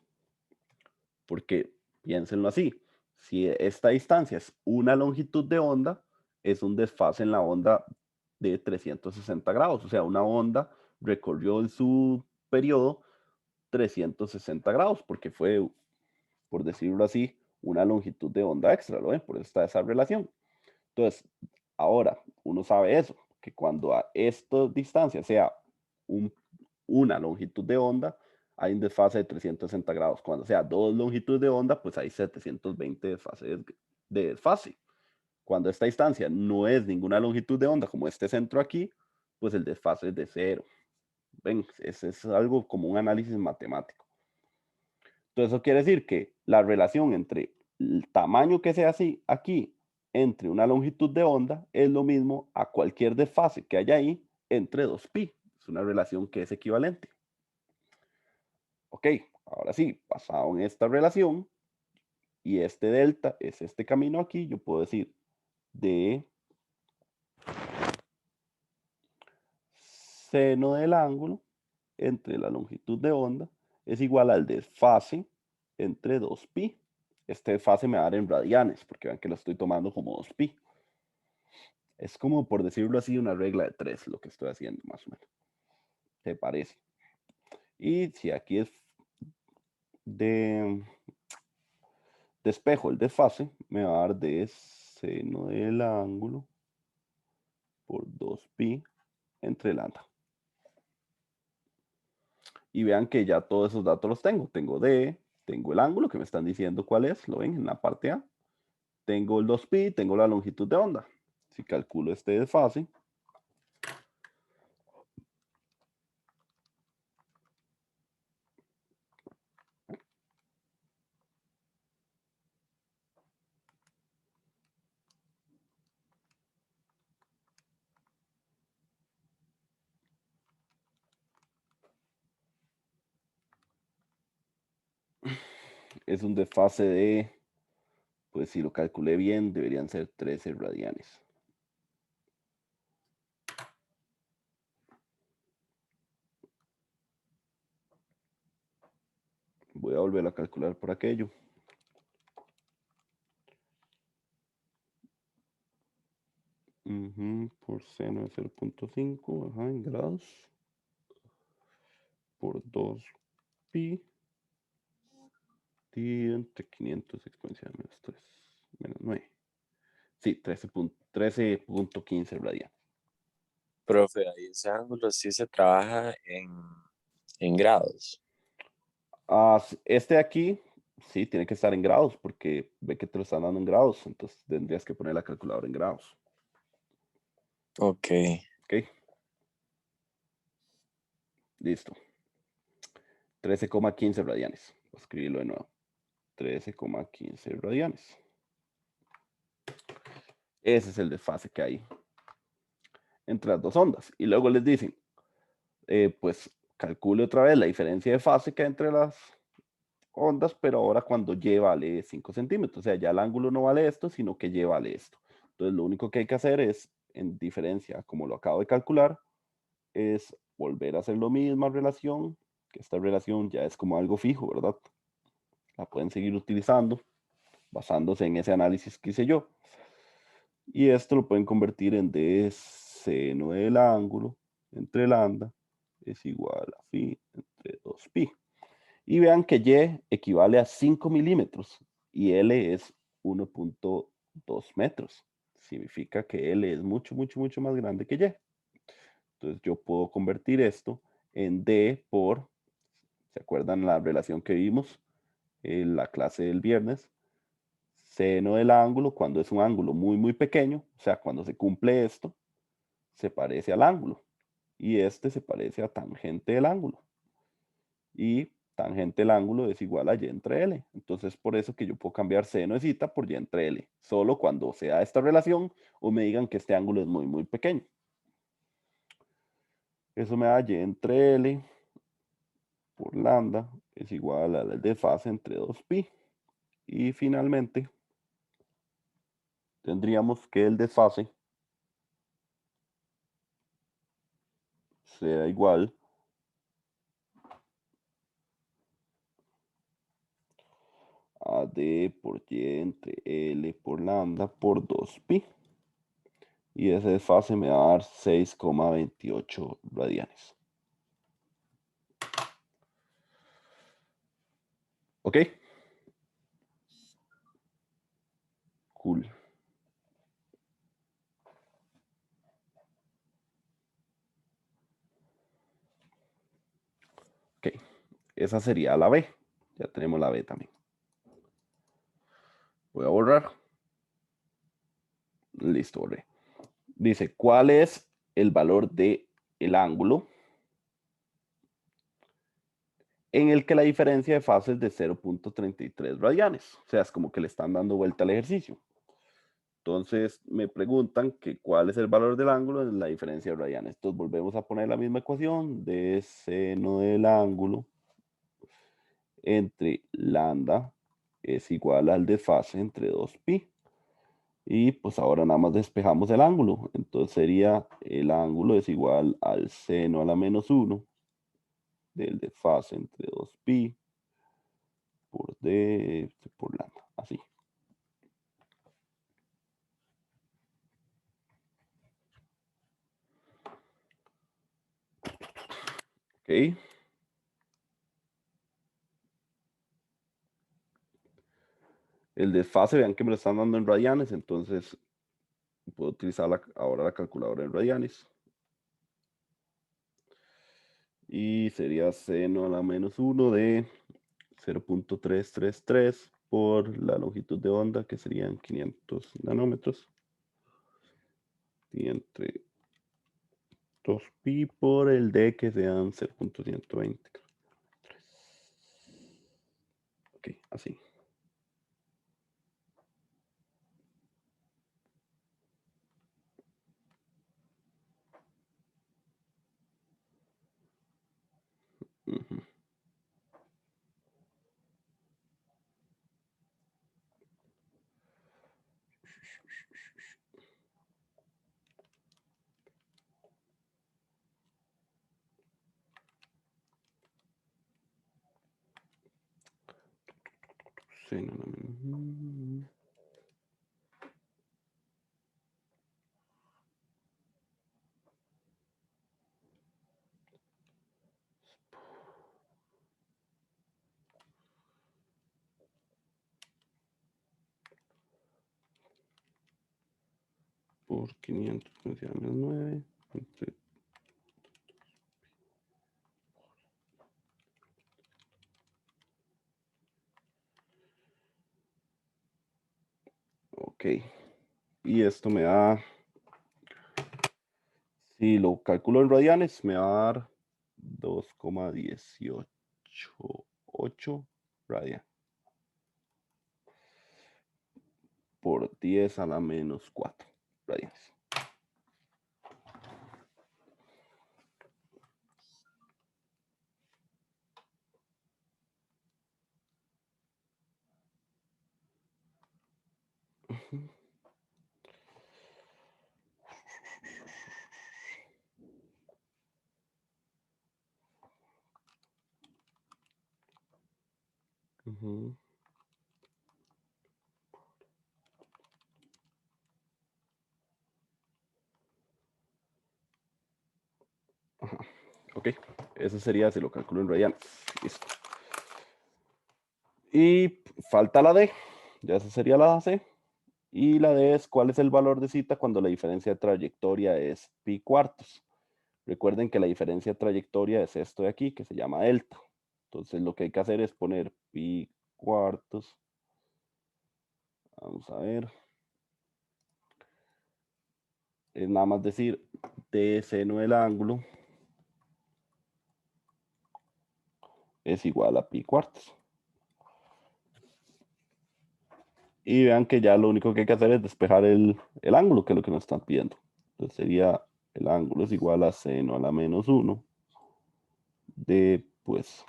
Speaker 1: porque piénsenlo así, si esta distancia es una longitud de onda, es un desfase en la onda de 360 grados, o sea, una onda recorrió en su periodo 360 grados, porque fue, por decirlo así, una longitud de onda extra, ¿lo ven? Por eso está esa relación. Entonces, ahora uno sabe eso, que cuando a esta distancia sea un- una longitud de onda, hay un desfase de 360 grados. Cuando sea dos longitudes de onda, pues hay 720 de desfase. Cuando esta distancia no es ninguna longitud de onda, como este centro aquí, pues el desfase es de cero. Ven, es algo como un análisis matemático. Entonces, eso quiere decir que la relación entre el tamaño que sea así aquí entre una longitud de onda es lo mismo a cualquier desfase que haya ahí entre 2pi. Es una relación que es equivalente. Ok, ahora sí, basado en esta relación y este delta es este camino aquí, yo puedo decir de seno del ángulo entre la longitud de onda es igual al desfase entre 2pi. Este desfase me va a dar en radianes, porque vean que lo estoy tomando como 2pi. Es como, por decirlo así, una regla de 3 lo que estoy haciendo, más o menos. ¿Te parece? Y si aquí es de espejo el desfase, me va a dar de seno del ángulo por 2pi entre lambda. Y vean que ya todos esos datos los tengo. Tengo D, tengo el ángulo que me están diciendo cuál es, lo ven en la parte A. Tengo el 2pi, tengo la longitud de onda. Si calculo este desfase, es un desfase de, pues si lo calculé bien, deberían ser 13 radianes. Voy a volver a calcular por aquello. Por seno de 0.5, ajá, en grados, por 2pi, dividido entre 500 exponencial menos 3, menos 9. Sí, 13.15 radianes.
Speaker 3: Profe, ahí ese ángulo sí se trabaja en grados.
Speaker 1: Este de aquí, sí, tiene que estar en grados, porque ve que te lo están dando en grados, entonces tendrías que poner la calculadora en grados.
Speaker 3: Ok.
Speaker 1: Ok, listo. 13,15 radianes. Voy a escribirlo de nuevo. 13,15 radianes. Ese es el desfase que hay entre las dos ondas. Y luego les dicen, pues calcule otra vez la diferencia de fase que hay entre las ondas, pero ahora cuando y vale 5 centímetros. O sea, ya el ángulo no vale esto, sino que y vale esto. Entonces, lo único que hay que hacer es, en diferencia, como lo acabo de calcular, es volver a hacer la misma relación, que esta relación ya es como algo fijo, ¿verdad? La pueden seguir utilizando, basándose en ese análisis que hice yo. Y esto lo pueden convertir en d seno del ángulo entre lambda es igual a phi entre 2pi. Y vean que y equivale a 5 milímetros y L es 1.2 metros. Significa que L es mucho, mucho, mucho más grande que Y. Entonces yo puedo convertir esto en D por, ¿se acuerdan la relación que vimos en la clase del viernes? Seno del ángulo, cuando es un ángulo muy, muy pequeño, o sea, cuando se cumple esto, se parece al ángulo. Y este se parece a tangente del ángulo. Y tangente del ángulo es igual a y entre L. Entonces, por eso que yo puedo cambiar seno de zeta por y entre L. Solo cuando se da esta relación o me digan que este ángulo es muy, muy pequeño. Eso me da y entre L por lambda es igual al desfase entre 2pi. Y finalmente, tendríamos que el desfase sea igual a d por y entre L por lambda por 2pi. Y ese desfase me va a dar 6,28 radianes. ¿Ok? Cool. Ok, esa sería la B. Ya tenemos la B también. Voy a borrar. Listo, borré. Dice, ¿cuál es el valor de el ángulo en el que la diferencia de fase es de 0,33 radianes? O sea, es como que le están dando vuelta al ejercicio. Entonces me preguntan que cuál es el valor del ángulo en la diferencia de radianes. Entonces volvemos a poner la misma ecuación de seno del ángulo entre lambda es igual al desfase entre 2pi. Y pues ahora nada más despejamos el ángulo. Entonces sería el ángulo es igual al seno a la menos 1 del desfase entre 2pi por d por lambda. Así. Ok. El desfase, vean que me lo están dando en radianes, entonces puedo utilizar ahora la calculadora en radianes. Y sería seno a la menos 1 de 0,333 por la longitud de onda, que serían 500 nanómetros. Y entre 2pi por el d, que sean 0,120. Ok, así. Ujú. Seno a la menos... por 500 menos 9. Ok. Y esto me da, si lo calculo en radianes, me va a dar 2,188 radian por 10 a la menos 4 radianes. Ujú. Ajá. Ok, eso sería si lo calculo en radianes. Listo. Y falta la D. Ya esa sería la C. Y la D es cuál es el valor de zeta cuando la diferencia de trayectoria es pi cuartos. Recuerden que la diferencia de trayectoria es esto de aquí, que se llama delta. Entonces lo que hay que hacer es poner pi cuartos. Vamos a ver. Es nada más decir d seno del ángulo es igual a pi cuartos. Y vean que ya lo único que hay que hacer es despejar el ángulo, que es lo que nos están pidiendo. Entonces sería el ángulo es igual a seno a la menos 1 de, pues,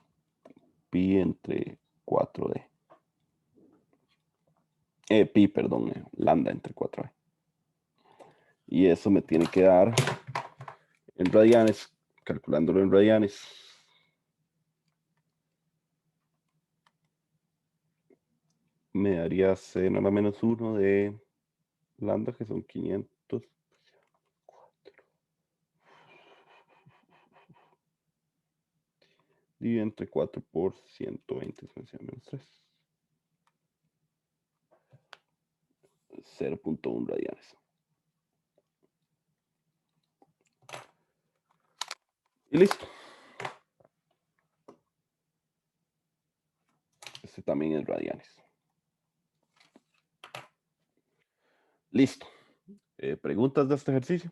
Speaker 1: pi entre 4d. Pi, perdón, lambda entre 4d. Y eso me tiene que dar en radianes, calculándolo en radianes. Me daría seno a la menos 1 de lambda, que son 500. Dividido entre 4 por 120 exponencial menos 3. 0.1 radianes. Y listo. Este también es radianes. Listo. ¿Preguntas de este ejercicio?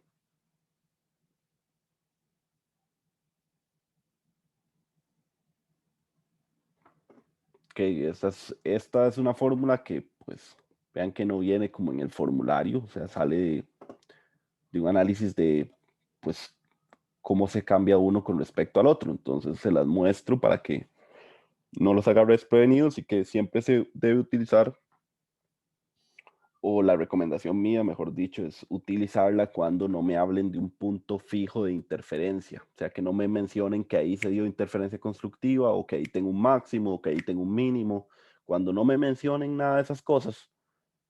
Speaker 1: Ok, esta es una fórmula que, pues, vean que no viene como en el formulario, o sea, sale de un análisis de, pues, cómo se cambia uno con respecto al otro. Entonces, se las muestro para que no los agarre desprevenidos y que siempre se debe utilizar, o la recomendación mía, mejor dicho, es utilizarla cuando no me hablen de un punto fijo de interferencia. O sea, que no me mencionen que ahí se dio interferencia constructiva o que ahí tengo un máximo o que ahí tengo un mínimo. Cuando no me mencionen nada de esas cosas,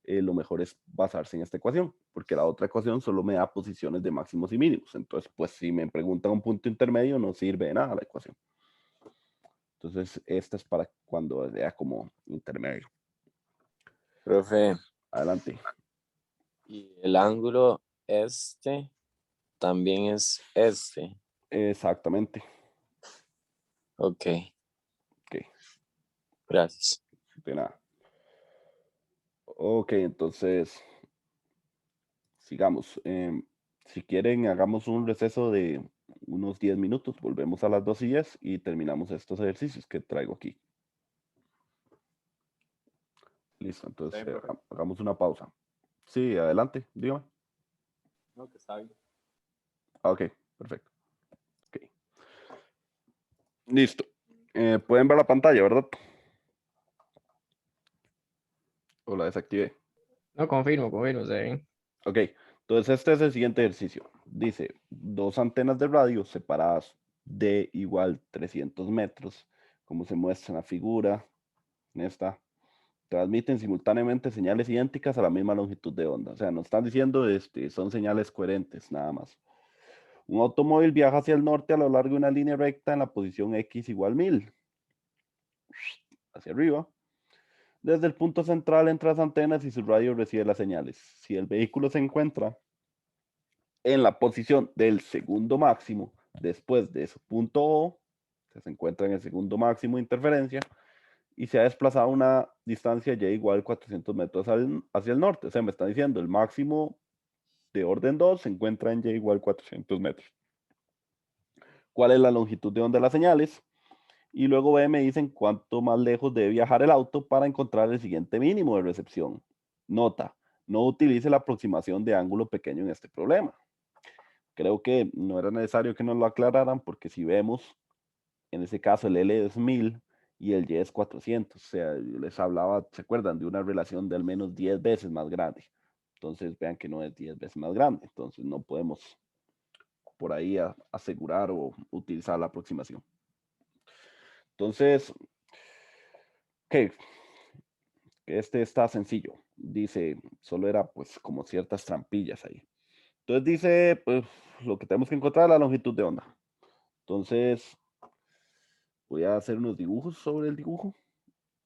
Speaker 1: lo mejor es basarse en esta ecuación, porque la otra ecuación solo me da posiciones de máximos y mínimos. Entonces, pues si me preguntan un punto intermedio, no sirve de nada la ecuación. Entonces, esta es para cuando sea como intermedio.
Speaker 3: Profe,
Speaker 1: Adelante.
Speaker 3: y el ángulo este también es este.
Speaker 1: Exactamente.
Speaker 3: Ok,
Speaker 1: Ok,
Speaker 3: gracias.
Speaker 1: de nada. Ok, entonces, sigamos. Si quieren, hagamos un receso de unos 10 minutos. Volvemos a las 2:10 y terminamos estos ejercicios que traigo aquí. Listo, entonces
Speaker 3: Está bien, profe.
Speaker 1: hagamos una pausa. Sí, adelante, dígame.
Speaker 3: No, que está bien.
Speaker 1: Ok, perfecto. Ok. Listo. Pueden ver la pantalla, ¿verdad? O la desactivé.
Speaker 2: No, confirmo, se ven.
Speaker 1: Ok, entonces este es el siguiente ejercicio. Dice, dos antenas de radio separadas de igual 300 metros, como se muestra en la figura, en esta, transmiten simultáneamente señales idénticas a la misma longitud de onda. O sea, nos están diciendo, son señales coherentes, nada más. Un automóvil viaja hacia el norte a lo largo de una línea recta en la posición X igual 1000, hacia arriba. Desde el punto central entre las antenas y su radio recibe las señales. Si el vehículo se encuentra en la posición del segundo máximo, después de su punto O, se encuentra en el segundo máximo de interferencia, y se ha desplazado una distancia y igual 400 metros hacia el norte. O sea, me está diciendo, el máximo de orden 2 se encuentra en y igual 400 metros. ¿Cuál es la longitud de onda de las señales? Y luego B me dicen cuánto más lejos debe viajar el auto para encontrar el siguiente mínimo de recepción. Nota, no utilice la aproximación de ángulo pequeño en este problema. Creo que no era necesario que nos lo aclararan porque si vemos, en ese caso el L es 1000 y el Y es 400. O sea, yo les hablaba, ¿se acuerdan? De una relación de al menos 10 veces más grande. Entonces vean que no es 10 veces más grande. Entonces no podemos por ahí asegurar o utilizar la aproximación. Entonces, ok, este está sencillo. Dice, solo era pues como ciertas trampillas ahí. Entonces dice, pues lo que tenemos que encontrar es la longitud de onda. Entonces, voy a hacer unos dibujos sobre el dibujo.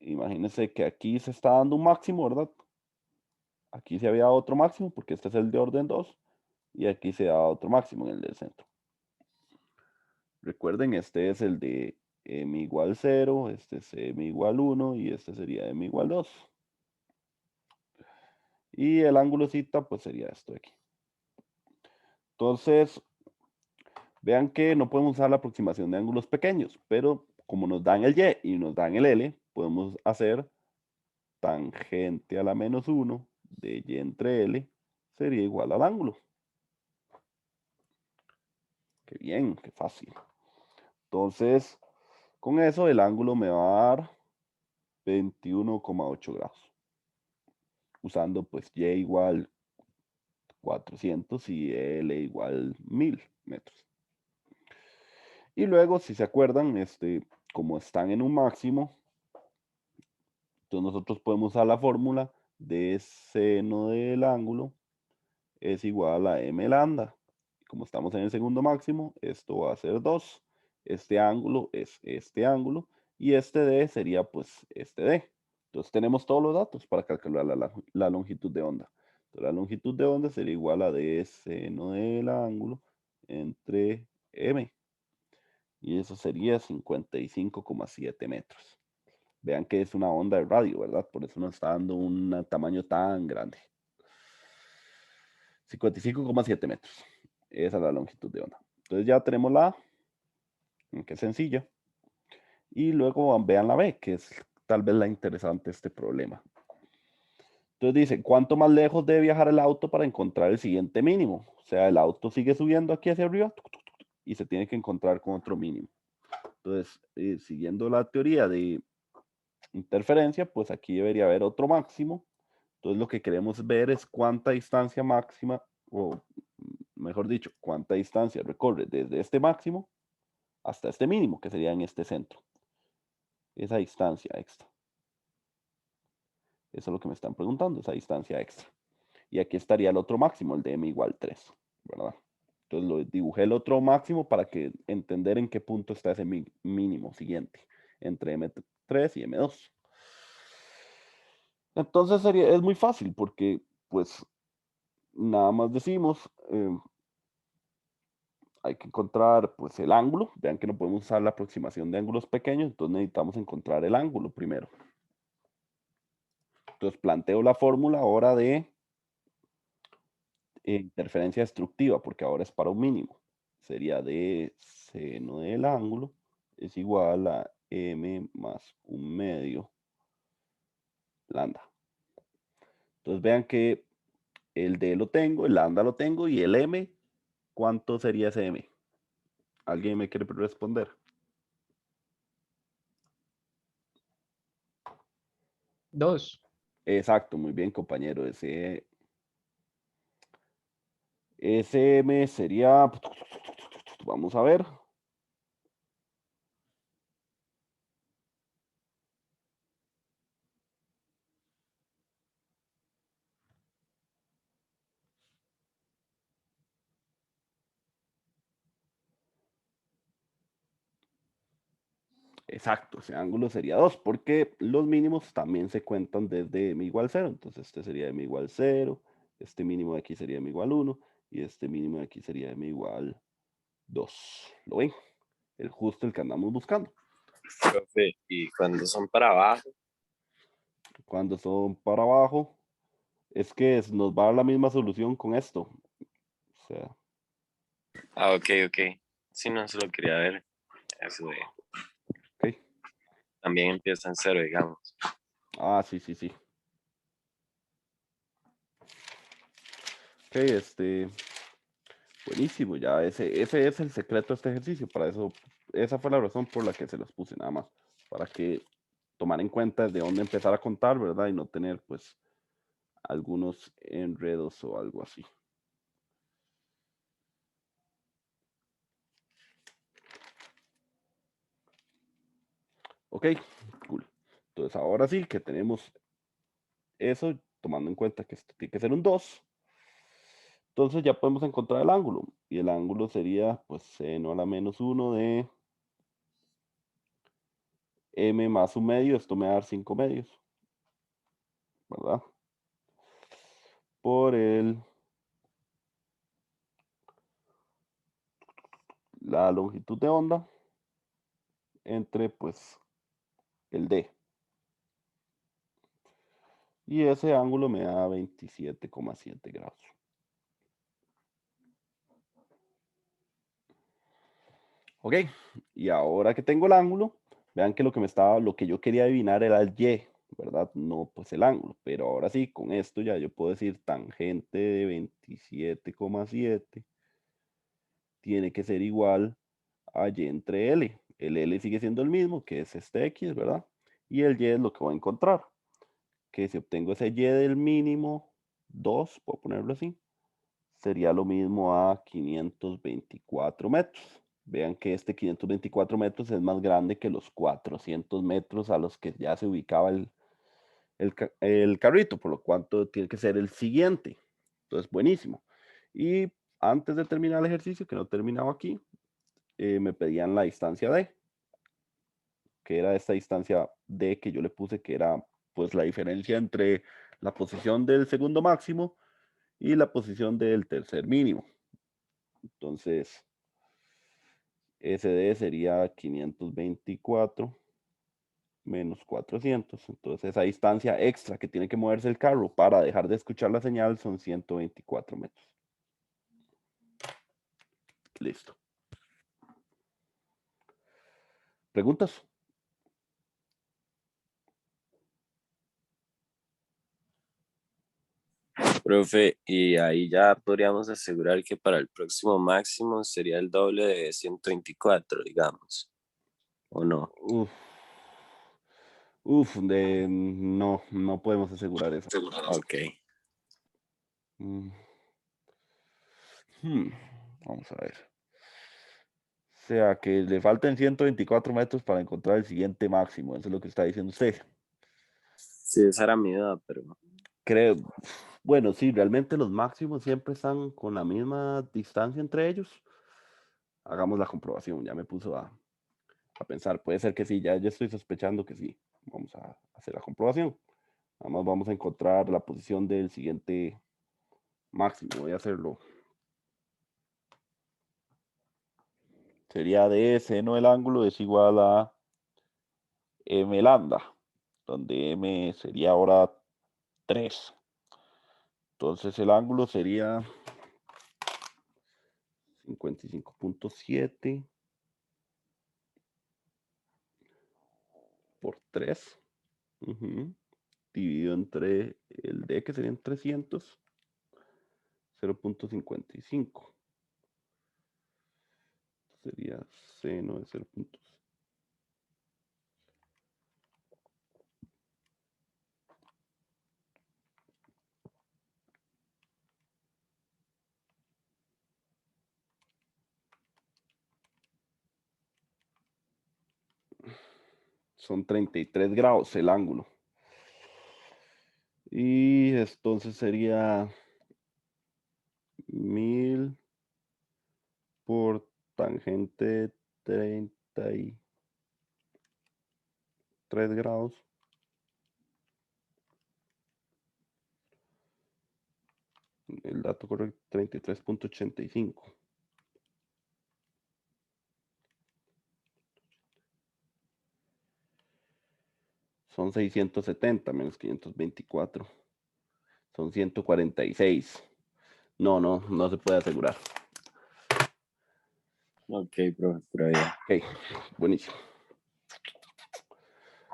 Speaker 1: Imagínense que aquí se está dando un máximo, ¿verdad? Aquí se había otro máximo porque este es el de orden 2 y aquí se da otro máximo en el del centro. Recuerden, este es el de m igual 0, este es m igual 1 y este sería m igual 2. Y el ángulo cita pues sería esto de aquí. Entonces, vean que no podemos usar la aproximación de ángulos pequeños, pero como nos dan el y y nos dan el L, podemos hacer tangente a la menos 1 de y entre L sería igual al ángulo. Qué bien, qué fácil. Entonces, con eso el ángulo me va a dar 21,8 grados. Usando pues y igual 400 y L igual 1000 metros. Y luego, si se acuerdan, como están en un máximo, entonces nosotros podemos usar la fórmula de seno del ángulo es igual a m lambda. Como estamos en el segundo máximo, esto va a ser 2. Este ángulo es este ángulo y este D sería pues este D. Entonces tenemos todos los datos para calcular la longitud de onda. Entonces, la longitud de onda sería igual a D seno del ángulo entre M. Y eso sería 55,7 metros. Vean que es una onda de radio, ¿verdad? Por eso nos está dando un tamaño tan grande. 55,7 metros. Esa es la longitud de onda. Entonces ya tenemos la A, que es sencilla. Y luego vean la B, que es tal vez la interesante este problema. Entonces dice, ¿cuánto más lejos debe viajar el auto para encontrar el siguiente mínimo? O sea, el auto sigue subiendo aquí hacia arriba y se tiene que encontrar con otro mínimo. Entonces, siguiendo la teoría de interferencia, pues aquí debería haber otro máximo. Entonces lo que queremos ver es cuánta distancia máxima, o mejor dicho, cuánta distancia recorre desde este máximo hasta este mínimo, que sería en este centro. Esa distancia extra. Eso es lo que me están preguntando, esa distancia extra. Y aquí estaría el otro máximo, el de m igual 3, ¿verdad? Entonces lo dibujé el otro máximo para que entender en qué punto está ese mínimo siguiente, entre m3 y m2. Entonces es muy fácil porque pues nada más decimos, hay que encontrar pues el ángulo. Vean que no podemos usar la aproximación de ángulos pequeños, entonces necesitamos encontrar el ángulo primero. Entonces planteo la fórmula ahora de interferencia destructiva, porque ahora es para un mínimo. Sería de seno del ángulo es igual a m más un medio lambda. Entonces vean que el d lo tengo, el lambda lo tengo y el m, ¿cuánto sería ese m? ¿Alguien me quiere responder?
Speaker 2: Dos.
Speaker 1: Exacto, muy bien, compañero. Ese M sería, vamos a ver, exacto, ese ángulo sería 2, porque los mínimos también se cuentan desde m igual 0. Entonces este sería m igual 0, este mínimo de aquí sería m igual 1 y este mínimo de aquí sería m igual 2. ¿Lo ven? Justo el que andamos buscando.
Speaker 3: Profe, y cuando son para abajo,
Speaker 1: Cuando son para abajo, es que nos va a dar la misma solución con esto. O sea,
Speaker 3: ok. Si no, solo quería ver eso de,
Speaker 1: ok.
Speaker 3: también empieza en cero, digamos.
Speaker 1: Ah, sí, sí, sí. Ok, buenísimo, ya ese es el secreto de este ejercicio. Para eso, esa fue la razón por la que se los puse, nada más. Para que tomar en cuenta de dónde empezar a contar, ¿verdad? Y no tener, pues, algunos enredos o algo así. Ok, cool. Entonces, ahora sí que tenemos eso, tomando en cuenta que esto tiene que ser un 2. Entonces ya podemos encontrar el ángulo. Y el ángulo sería, pues, seno a la menos 1 de m más un medio. Esto me va a dar 5 medios, ¿verdad? Por la longitud de onda entre, pues, el D. Y ese ángulo me da 27,7 grados. Ok, y ahora que tengo el ángulo, Vean que lo que yo quería adivinar era el y, ¿verdad? No pues el ángulo, pero ahora sí, con esto ya yo puedo decir tangente de 27,7 tiene que ser igual a y entre L. El L sigue siendo el mismo, que es este X, ¿verdad? Y el Y es lo que voy a encontrar, que si obtengo ese Y del mínimo 2, puedo ponerlo así, sería lo mismo a 524 metros. Vean que este 524 metros es más grande que los 400 metros a los que ya se ubicaba el carrito, por lo cuanto tiene que ser el siguiente. Entonces, buenísimo. Y antes de terminar el ejercicio, que no he terminado aquí, me pedían la distancia D, que era esta distancia D que yo le puse, que era pues la diferencia entre la posición del segundo máximo y la posición del tercer mínimo. Entonces, SD sería 524 menos 400. Entonces, esa distancia extra que tiene que moverse el carro para dejar de escuchar la señal son 124 metros. Listo. ¿Preguntas?
Speaker 3: Profe, y ahí ya podríamos asegurar que para el próximo máximo sería el doble de 124, digamos, ¿o no?
Speaker 1: Uf, no, no podemos asegurar eso.
Speaker 3: Ok.
Speaker 1: Mm, hmm, Vamos a ver. O sea, que le faltan 124 metros para encontrar el siguiente máximo. Eso es lo que está diciendo usted.
Speaker 3: Sí, esa era mi duda, pero
Speaker 1: Creo, bueno, sí, realmente los máximos siempre están con la misma distancia entre ellos. Hagamos la comprobación. Ya me puso a pensar. Puede ser que sí, ya estoy sospechando que sí. Vamos a hacer la comprobación. Nada más vamos a encontrar la posición del siguiente máximo. Voy a hacerlo. Sería de seno del ángulo es igual a m lambda, donde m sería ahora 3. Entonces el ángulo sería 55,7 por 3, dividido entre el D, que serían 300, 0,55. Sería seno de 0. Son 33 grados el ángulo. Y entonces sería 1000 por tangente 33 grados. El dato correcto, 33,85. Son 670 menos 524. Son 146. No, no, no se puede asegurar.
Speaker 3: ok, profe, pero ya.
Speaker 1: Ok, buenísimo.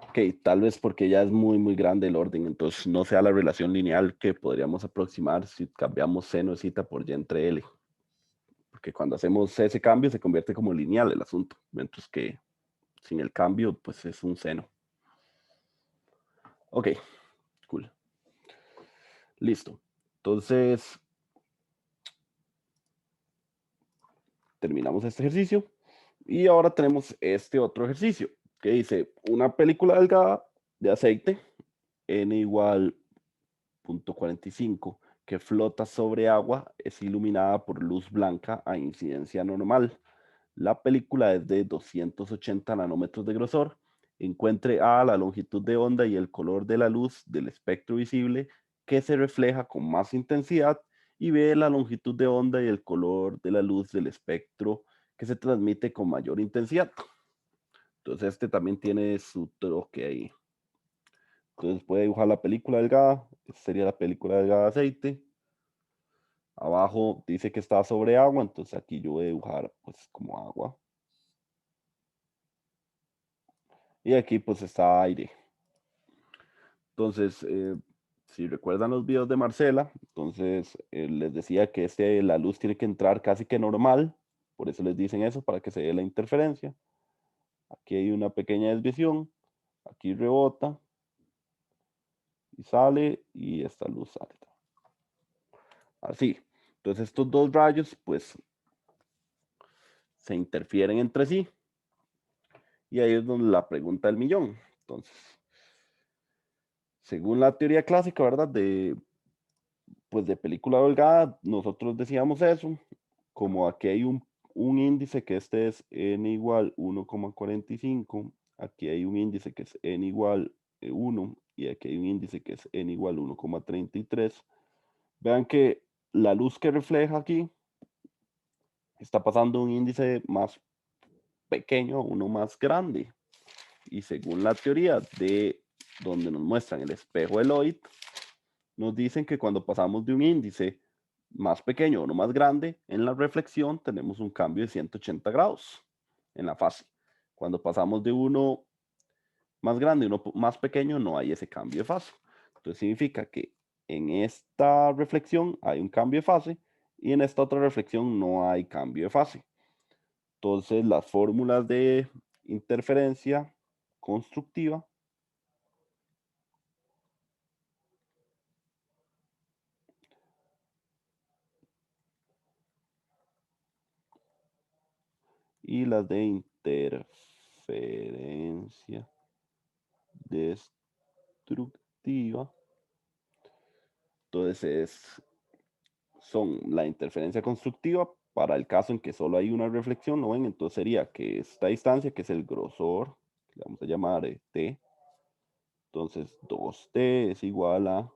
Speaker 1: Ok, tal vez porque ya es muy, muy grande el orden, entonces no sea la relación lineal que podríamos aproximar si cambiamos seno de cita por y entre L. Porque cuando hacemos ese cambio se convierte como lineal el asunto, mientras que sin el cambio, pues es un seno. Ok, cool. Listo. Entonces, terminamos este ejercicio y ahora tenemos este otro ejercicio que dice una película delgada de aceite n igual 0,45 que flota sobre agua es iluminada por luz blanca a incidencia normal. La película es de 280 nanómetros de grosor. Encuentre A la longitud de onda y el color de la luz del espectro visible que se refleja con más intensidad y B la longitud de onda y el color de la luz del espectro que se transmite con mayor intensidad. Entonces este también tiene su toque ahí. Entonces puede dibujar la película delgada. Esta sería la película delgada de aceite. Abajo dice que está sobre agua, entonces aquí yo voy a dibujar pues como agua. Y aquí pues está aire. Entonces, si recuerdan los videos de Marcela, entonces les decía que la luz tiene que entrar casi que normal, por eso les dicen eso, para que se dé la interferencia. Aquí hay una pequeña desviación, aquí rebota y sale y esta luz sale. Así. Entonces estos dos rayos pues se interfieren entre sí y ahí es donde la pregunta del millón. Entonces, según la teoría clásica, ¿verdad? Pues de película holgada, nosotros decíamos eso, como aquí hay un índice que este es n igual 1,45, aquí hay un índice que es n igual 1 y aquí hay un índice que es n igual 1,33. Vean que la luz que refleja aquí está pasando un índice más pequeño a uno más grande. Y según la teoría de donde nos muestran el espejo de Lloyd, nos dicen que cuando pasamos de un índice más pequeño a uno más grande, en la reflexión tenemos un cambio de 180 grados en la fase. Cuando pasamos de uno más grande a uno más pequeño, no hay ese cambio de fase. Entonces significa que en esta reflexión hay un cambio de fase y en esta otra reflexión no hay cambio de fase. Entonces las fórmulas de interferencia constructiva y las de interferencia destructiva. Entonces son la interferencia constructiva para el caso en que solo hay una reflexión, ¿no ven? Entonces sería que esta distancia, que es el grosor, le vamos a llamar T, entonces 2T es igual a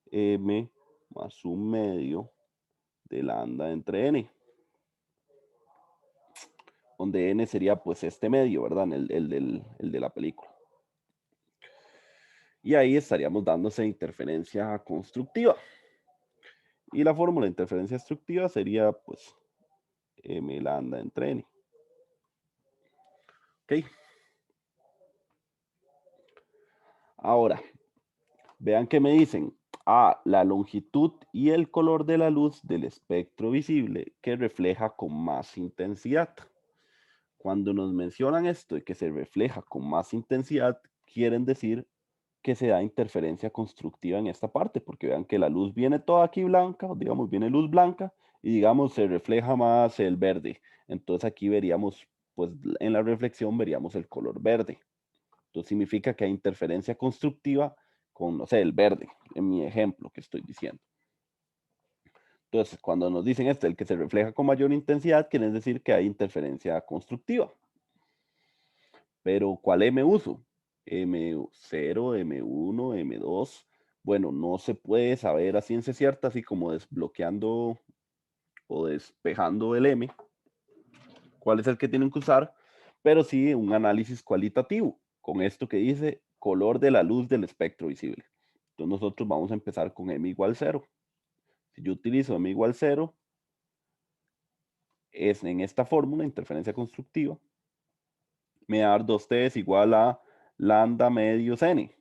Speaker 1: M más un medio de lambda entre N, donde N sería pues este medio, ¿verdad? El de la película. Y ahí estaríamos dándose interferencia constructiva. Y la fórmula de interferencia destructiva sería pues M lambda entre N. Ok. Ahora, vean que me dicen, la longitud y el color de la luz del espectro visible que refleja con más intensidad. Cuando nos mencionan esto de que se refleja con más intensidad, quieren decir que se da interferencia constructiva en esta parte, porque vean que la luz viene toda aquí blanca, digamos, viene luz blanca, y digamos, se refleja más el verde. Entonces aquí veríamos, pues en la reflexión veríamos el color verde. Entonces significa que hay interferencia constructiva con, no sé, el verde, en mi ejemplo que estoy diciendo. Entonces, cuando nos dicen el que se refleja con mayor intensidad, quiere decir que hay interferencia constructiva. Pero, ¿cuál M uso? M0, M1, M2. Bueno, no se puede saber a ciencia cierta, así como desbloqueando o despejando el M, cuál es el que tienen que usar, pero sí un análisis cualitativo, con esto que dice color de la luz del espectro visible. Entonces nosotros vamos a empezar con M igual 0. Si yo utilizo M igual 0, es en esta fórmula, interferencia constructiva, me va a dar 2T es igual a lambda medios N.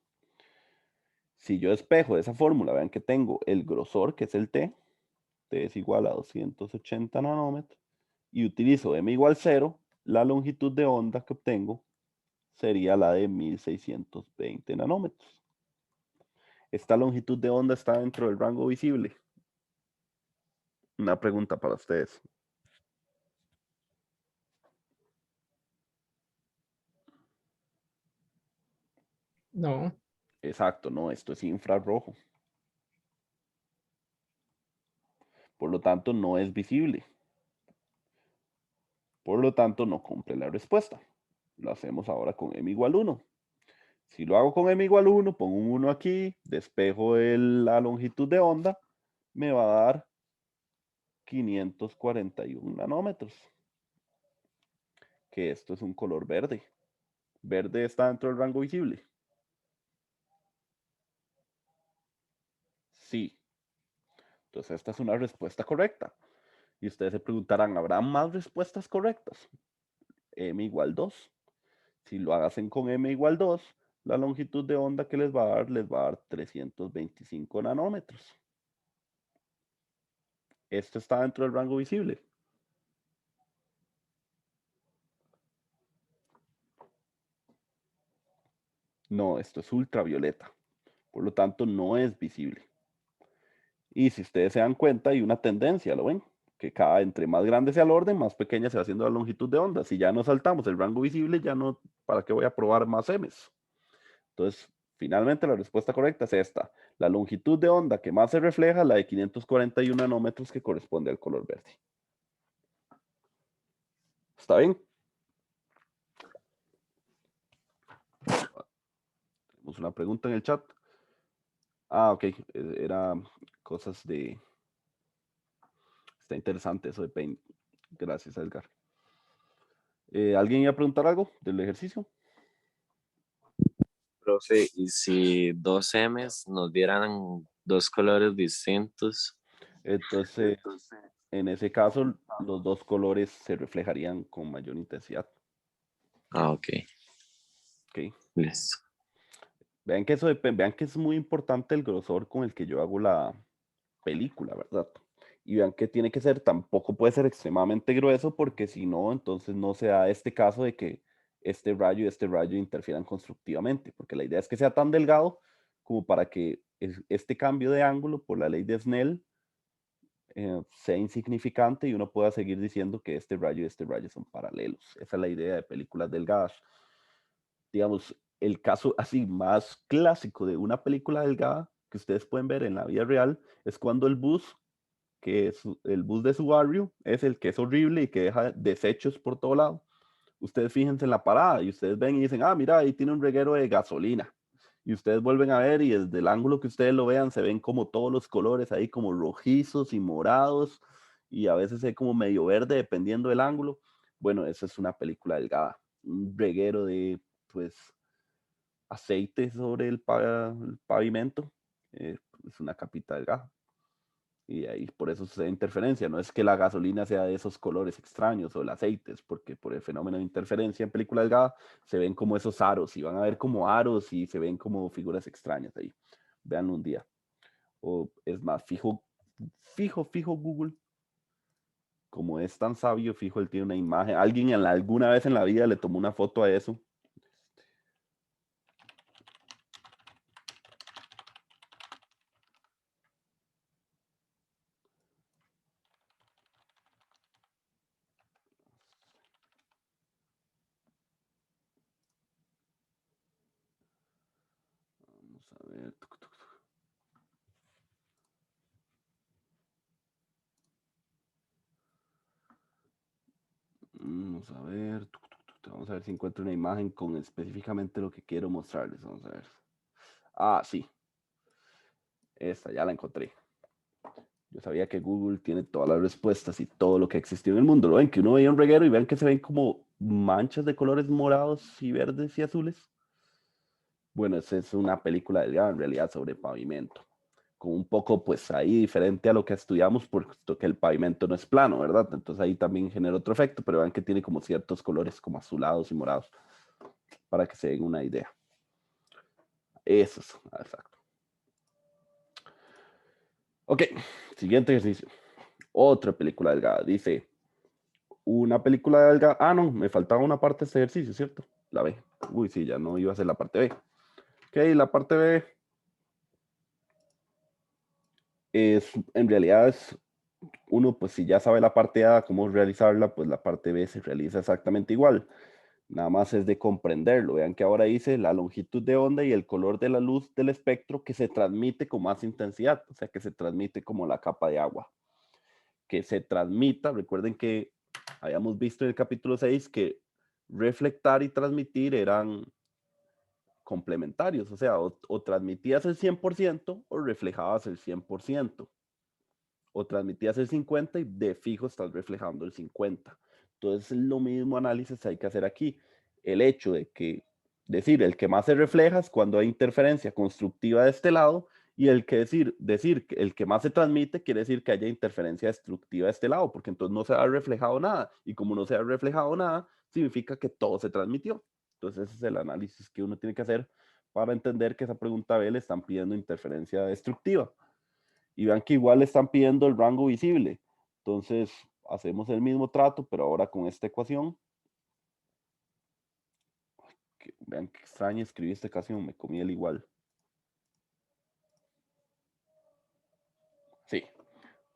Speaker 1: Si yo despejo de esa fórmula, vean que tengo el grosor, que es el T es igual a 280 nanómetros, y utilizo M igual 0, la longitud de onda que obtengo sería la de 1620 nanómetros. ¿Esta longitud de onda está dentro del rango visible? Una pregunta para ustedes.
Speaker 2: No,
Speaker 1: Exacto, no, esto es infrarrojo. Por lo tanto, no es visible. Por lo tanto, no cumple la respuesta. Lo hacemos ahora con M igual 1. Si lo hago con M igual 1, pongo un 1 aquí, despejo la longitud de onda, me va a dar 541 nanómetros. Que esto es un color verde. Verde está dentro del rango visible. Sí. Entonces esta es una respuesta correcta. Y ustedes se preguntarán, ¿habrá más respuestas correctas? M igual 2. Si lo hacen con m igual 2, la longitud de onda que les va a dar 325 nanómetros. Esto está dentro del rango visible. No, esto es ultravioleta. Por lo tanto, no es visible. Y si ustedes se dan cuenta, hay una tendencia, ¿lo ven? Que entre más grande sea el orden, más pequeña se va haciendo la longitud de onda. Si ya no saltamos el rango visible, ya no, ¿para qué voy a probar más M's? Entonces, finalmente la respuesta correcta es esta. La longitud de onda que más se refleja es la de 541 nanómetros que corresponde al color verde. ¿Está bien? Tenemos una pregunta en el chat. Ah, ok. Era cosas de... Está interesante eso de Paint. Gracias, Edgar. ¿Alguien iba a preguntar algo del ejercicio?
Speaker 3: Profe, ¿y si dos M's nos dieran dos colores distintos?
Speaker 1: Entonces, en ese caso, los dos colores se reflejarían con mayor intensidad.
Speaker 3: Ah, ok.
Speaker 1: Ok.
Speaker 3: Listo.
Speaker 1: Vean que vean que es muy importante el grosor con el que yo hago la película, ¿verdad? Y vean que tiene que ser, tampoco puede ser extremadamente grueso porque si no, entonces no se da este caso de que este rayo y este rayo interfieran constructivamente, porque la idea es que sea tan delgado como para que este cambio de ángulo por la ley de Snell sea insignificante y uno pueda seguir diciendo que este rayo y este rayo son paralelos. Esa es la idea de películas delgadas. Digamos, el caso así más clásico de una película delgada que ustedes pueden ver en la vida real es cuando el bus, que es el bus de su barrio, es el que es horrible y que deja desechos por todo lado. Ustedes fíjense en la parada y ustedes ven y dicen, ah, mira, ahí tiene un reguero de gasolina. Y ustedes vuelven a ver y desde el ángulo que ustedes lo vean se ven como todos los colores ahí como rojizos y morados y a veces es como medio verde dependiendo del ángulo. Bueno, esa es una película delgada, un reguero de pues aceite sobre el pavimento, es una capita delgada. Y ahí por eso se da interferencia. No es que la gasolina sea de esos colores extraños o el aceite, es porque por el fenómeno de interferencia en película delgada se ven como esos aros y van a ver como aros y se ven como figuras extrañas ahí. Veanlo un día. O es más, fijo Google. Como es tan sabio, fijo, él tiene una imagen. Alguien alguna vez en la vida le tomó una foto a eso. Vamos a ver. Vamos a ver. Vamos a ver si encuentro una imagen con específicamente lo que quiero mostrarles. Vamos a ver. Ah, sí. Esta ya la encontré. Yo sabía que Google tiene todas las respuestas y todo lo que existió en el mundo. ¿Lo ven? Que uno veía un reguero y vean que se ven como manchas de colores morados y verdes y azules. Bueno, esa es una película delgada en realidad sobre pavimento. Con un poco, pues ahí diferente a lo que estudiamos, porque el pavimento no es plano, ¿verdad? Entonces ahí también genera otro efecto, pero vean que tiene como ciertos colores como azulados y morados, para que se den una idea. Eso es, exacto. Ok, siguiente ejercicio. Otra película delgada. Dice, una película delgada. Ah, no, me faltaba una parte de este ejercicio, ¿cierto? La B. Uy, sí, ya no iba a ser la parte B. Ok, la parte B es, en realidad es, uno, pues si ya sabe la parte A, cómo realizarla, pues la parte B se realiza exactamente igual. Nada más es de comprenderlo. Vean que ahora dice la longitud de onda y el color de la luz del espectro que se transmite con más intensidad, o sea, que se transmite como la capa de agua. Que se transmita, recuerden que habíamos visto en el capítulo 6 que reflectar y transmitir eran complementarios, o sea, o transmitías el 100% o reflejabas el 100%, o transmitías el 50% y de fijo estás reflejando el 50%. Entonces, lo mismo análisis hay que hacer aquí. El hecho de que, decir, el que más se refleja es cuando hay interferencia constructiva de este lado, y el que decir que el que más se transmite quiere decir que haya interferencia destructiva de este lado, porque entonces no se ha reflejado nada, y como no se ha reflejado nada, significa que todo se transmitió. Entonces ese es el análisis que uno tiene que hacer para entender que esa pregunta B le están pidiendo interferencia destructiva. Y vean que igual le están pidiendo el rango visible. Entonces hacemos el mismo trato, pero ahora con esta ecuación. Vean qué extraño escribí esta ecuación, me comí el igual. Sí,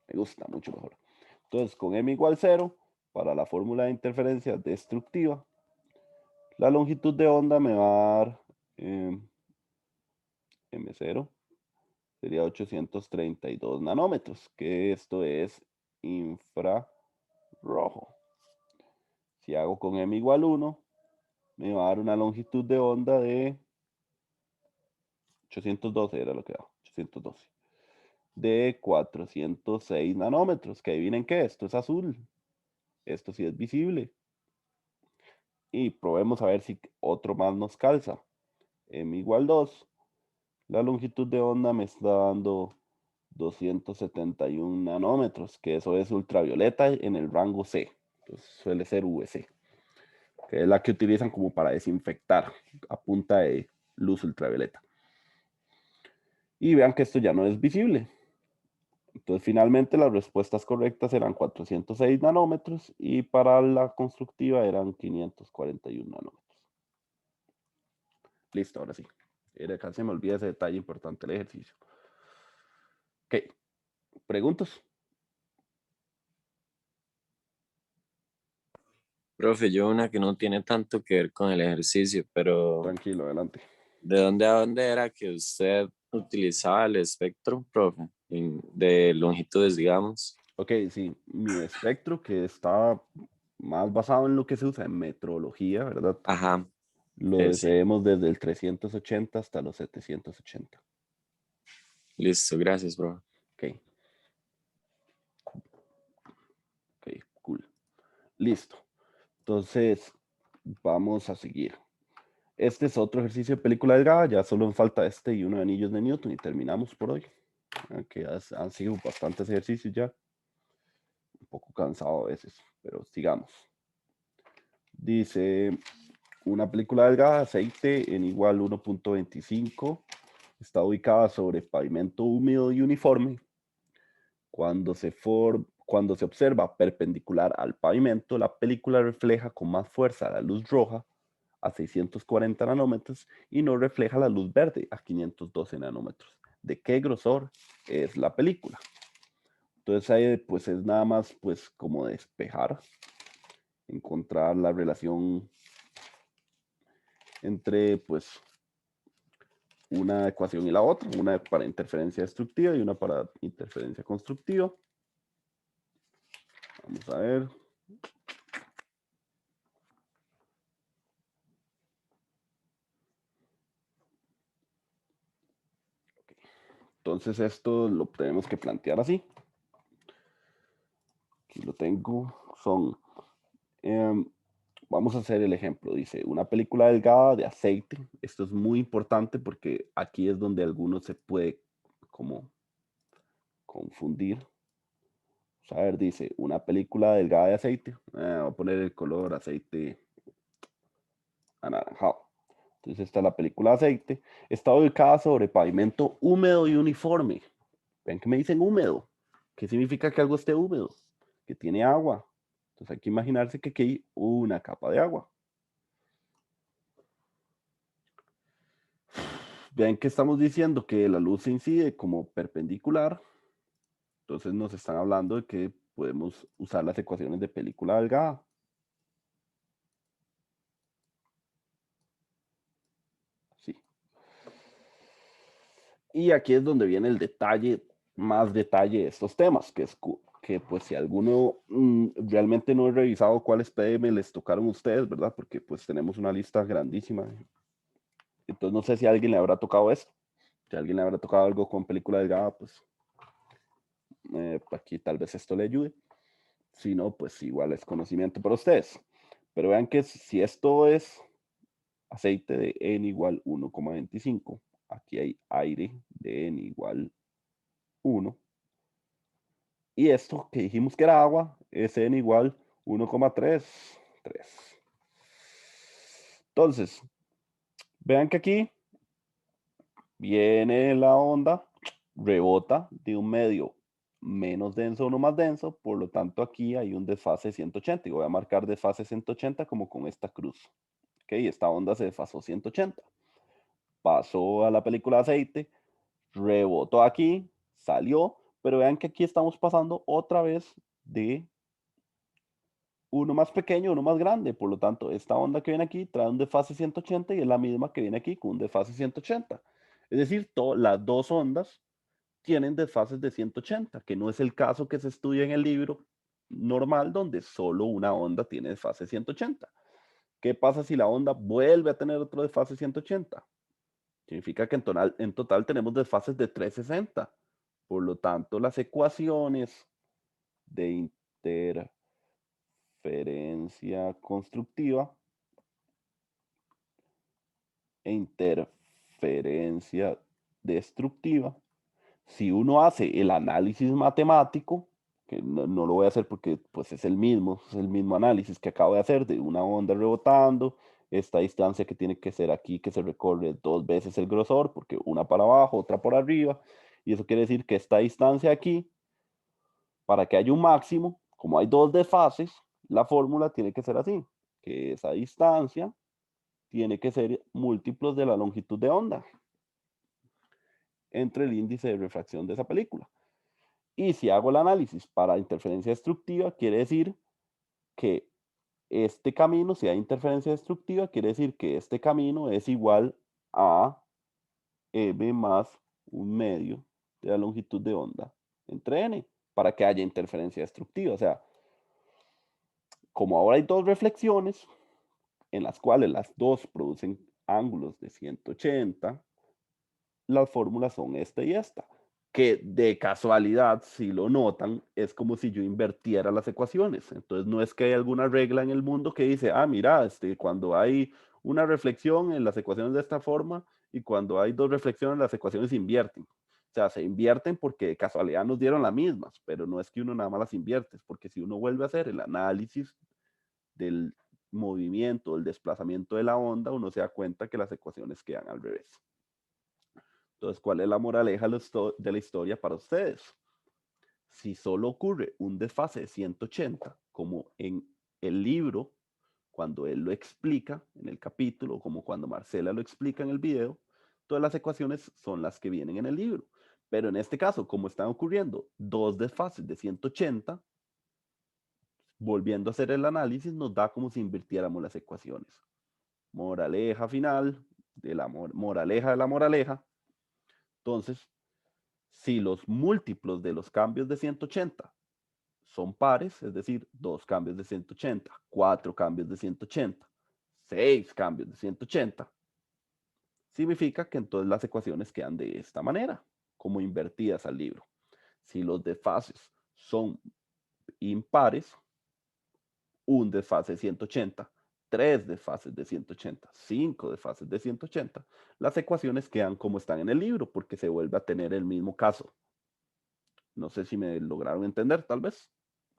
Speaker 1: me gusta mucho mejor. Entonces con m igual 0, para la fórmula de interferencia destructiva, la longitud de onda me va a dar m0, sería 832 nanómetros, que esto es infrarrojo. Si hago con m igual 1, me va a dar una longitud de onda de 812, era lo que daba, 812, de 406 nanómetros, que adivinen qué, esto es azul, esto sí es visible. Y probemos a ver si otro más nos calza. M igual 2, la longitud de onda me está dando 271 nanómetros, que eso es ultravioleta en el rango C. Entonces suele ser UVC, que es la que utilizan como para desinfectar a punta de luz ultravioleta. Y vean que esto ya no es visible. Entonces finalmente las respuestas correctas eran 406 nanómetros y para la constructiva eran 541 nanómetros. Listo, ahora sí. Casi me olvida ese detalle importante del ejercicio. Ok, ¿preguntas?
Speaker 3: Profe, yo una que no tiene tanto que ver con el ejercicio, pero
Speaker 1: Tranquilo, adelante.
Speaker 3: ¿de dónde a dónde era que usted utilizaba el espectro, profe? De longitudes, digamos.
Speaker 1: Ok, sí, mi espectro que está más basado en lo que se usa en metrología, ¿verdad?
Speaker 3: Ajá,
Speaker 1: Lo
Speaker 3: sí.
Speaker 1: deseemos desde el 380 hasta los 780.
Speaker 3: Listo, gracias, profe.
Speaker 1: Ok, ok, cool. Listo. Entonces, vamos a seguir. Este es otro ejercicio de película delgada, ya solo me falta este y uno de anillos de Newton y terminamos por hoy. Que han sido bastantes ejercicios ya. Un poco cansado a veces, pero sigamos. Dice, una película delgada, aceite en igual 1.25, está ubicada sobre pavimento húmedo y uniforme. Cuando se observa perpendicular al pavimento, la película refleja con más fuerza la luz roja a 640 nanómetros y no refleja la luz verde a 512 nanómetros. ¿De qué grosor es la película? Entonces ahí pues es nada más pues como despejar, encontrar la relación entre pues una ecuación y la otra, una para interferencia destructiva y una para interferencia constructiva. Vamos a ver. Entonces esto lo tenemos que plantear así. Aquí lo tengo. Vamos a hacer el ejemplo. Dice, una película delgada de aceite. Esto es muy importante porque aquí es donde algunos se puede como confundir. Vamos a ver, dice, una película delgada de aceite. Voy a poner el color aceite anaranjado. Entonces está la película aceite. Está ubicada sobre pavimento húmedo y uniforme. Ven que me dicen húmedo. ¿Qué significa que algo esté húmedo? Que tiene agua. Entonces hay que imaginarse que aquí hay una capa de agua. Ven que estamos diciendo que la luz se incide como perpendicular. Entonces nos están hablando de que podemos usar las ecuaciones de película delgada. Sí. Y aquí es donde viene el detalle, más detalle de estos temas, que es que pues si alguno realmente no he revisado cuáles PM les tocaron a ustedes, ¿verdad? Porque pues tenemos una lista grandísima. Entonces no sé si a alguien le habrá tocado esto. Si a alguien le habrá tocado algo con película delgada, pues aquí tal vez esto le ayude. Si no, pues igual es conocimiento para ustedes. Pero vean que si esto es aceite de N igual 1,25, aquí hay aire de N igual 1. Y esto que dijimos que era agua es N igual 1,3. Entonces, vean que aquí viene la onda, rebota de un medio menos denso a uno más denso, por lo tanto aquí hay un desfase 180 y voy a marcar desfase 180 como con esta cruz. Ok, esta onda se desfasó 180. Pasó a la película de aceite, rebotó aquí, salió, pero vean que aquí estamos pasando otra vez de uno más pequeño, uno más grande. Por lo tanto, esta onda que viene aquí trae un desfase 180 y es la misma que viene aquí con un desfase 180. Es decir, las dos ondas tienen desfases de 180, que no es el caso que se estudia en el libro normal, donde solo una onda tiene desfase 180. ¿Qué pasa si la onda vuelve a tener otro desfase 180? Significa que en total tenemos desfases de 360. Por lo tanto, las ecuaciones de interferencia constructiva e interferencia destructiva, si uno hace el análisis matemático, que no lo voy a hacer porque pues es el mismo análisis que acabo de hacer de una onda rebotando, esta distancia que tiene que ser aquí, que se recorre 2 veces el grosor, porque una para abajo, otra por arriba, y eso quiere decir que esta distancia aquí, para que haya un máximo, como hay dos desfases, la fórmula tiene que ser así, que esa distancia tiene que ser múltiplos de la longitud de onda entre el índice de refracción de esa película. Y si hago el análisis para interferencia destructiva, quiere decir que este camino, si hay interferencia destructiva, quiere decir que este camino es igual a m más un medio de la longitud de onda entre n, para que haya interferencia destructiva. O sea, como ahora hay dos reflexiones, en las cuales las dos producen ángulos de 180, las fórmulas son esta y esta. Que de casualidad, si lo notan, es como si yo invirtiera las ecuaciones. Entonces no es que hay alguna regla en el mundo que dice, ah, mira, cuando hay una reflexión en las ecuaciones de esta forma y cuando hay dos reflexiones las ecuaciones se invierten. O sea, se invierten porque de casualidad nos dieron las mismas, pero no es que uno nada más las invierte, porque si uno vuelve a hacer el análisis del movimiento, el desplazamiento de la onda, uno se da cuenta que las ecuaciones quedan al revés. Entonces, ¿cuál es la moraleja de la historia para ustedes? Si solo ocurre un desfase de 180, como en el libro, cuando él lo explica en el capítulo, como cuando Marcela lo explica en el video, todas las ecuaciones son las que vienen en el libro. Pero en este caso, como están ocurriendo dos desfases de 180, volviendo a hacer el análisis, nos da como si invirtiéramos las ecuaciones. Moraleja final, de la moraleja de la moraleja. Entonces, si los múltiplos de los cambios de 180 son pares, es decir, 2 cambios de 180, 4 cambios de 180, 6 cambios de 180, significa que entonces las ecuaciones quedan de esta manera, como invertidas al libro. Si los desfases son impares, un desfase de 180, 3 desfases de 180, 5 desfases de 180, las ecuaciones quedan como están en el libro porque se vuelve a tener el mismo caso. No sé si me lograron entender, tal vez.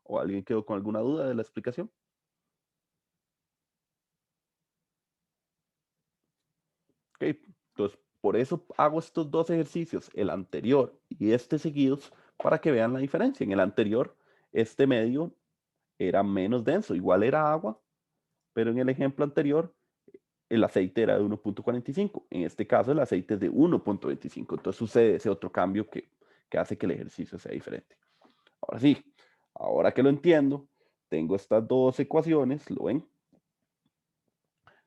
Speaker 1: ¿O alguien quedó con alguna duda de la explicación? Ok, entonces por eso hago estos dos ejercicios, el anterior y este seguidos, para que vean la diferencia. En el anterior, este medio era menos denso, igual era agua, pero en el ejemplo anterior, el aceite era de 1.45. En este caso, el aceite es de 1.25. Entonces sucede ese otro cambio que hace que el ejercicio sea diferente. Ahora sí, ahora que lo entiendo, tengo estas dos ecuaciones, ¿lo ven?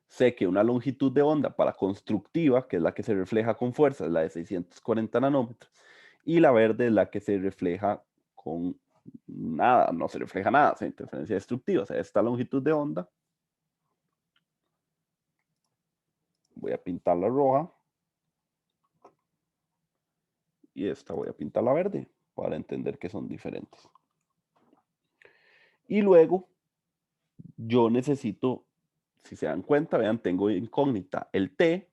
Speaker 1: Sé que una longitud de onda para constructiva, que es la que se refleja con fuerza, es la de 640 nanómetros, y la verde es la que se refleja con nada, no se refleja nada, es interferencia destructiva. O sea, esta longitud de onda, voy a pintarla roja, y esta voy a pintarla verde, para entender que son diferentes. Y luego, yo necesito, si se dan cuenta, vean, tengo incógnita el T,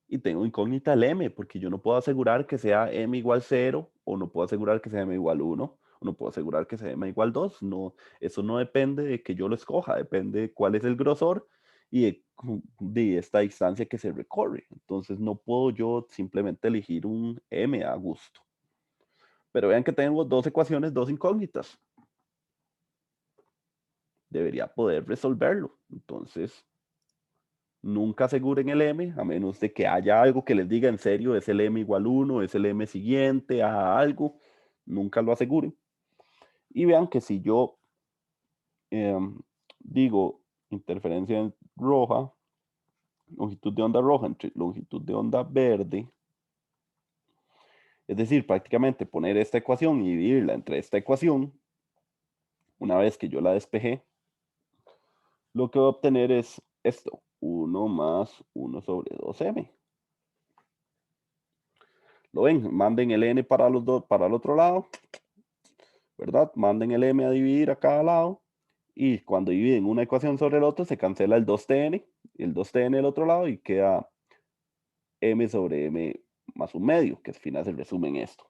Speaker 1: y tengo incógnita el m, porque yo no puedo asegurar que sea m igual 0, o no puedo asegurar que sea m igual 1, o no puedo asegurar que sea m igual 2. No, eso no depende de que yo lo escoja, depende de cuál es el grosor y de esta distancia que se recorre. Entonces no puedo yo simplemente elegir un m a gusto. Pero vean que tengo dos ecuaciones, dos incógnitas. Debería poder resolverlo. Entonces, nunca aseguren el m, a menos de que haya algo que les diga en serio, es el m igual 1, es el m siguiente a algo. Nunca lo aseguren. Y vean que si yo digo interferencia roja, longitud de onda roja entre longitud de onda verde, es decir, prácticamente poner esta ecuación y dividirla entre esta ecuación, una vez que yo la despejé, lo que voy a obtener es esto, 1 más 1 sobre 2m. ¿Lo ven? Manden el n para los dos, para el otro lado, ¿verdad? Manden el m a dividir a cada lado, y cuando dividen una ecuación sobre el otro, se cancela el 2tn, el 2tn del otro lado, y queda m sobre m más un medio, que al final se resume en esto.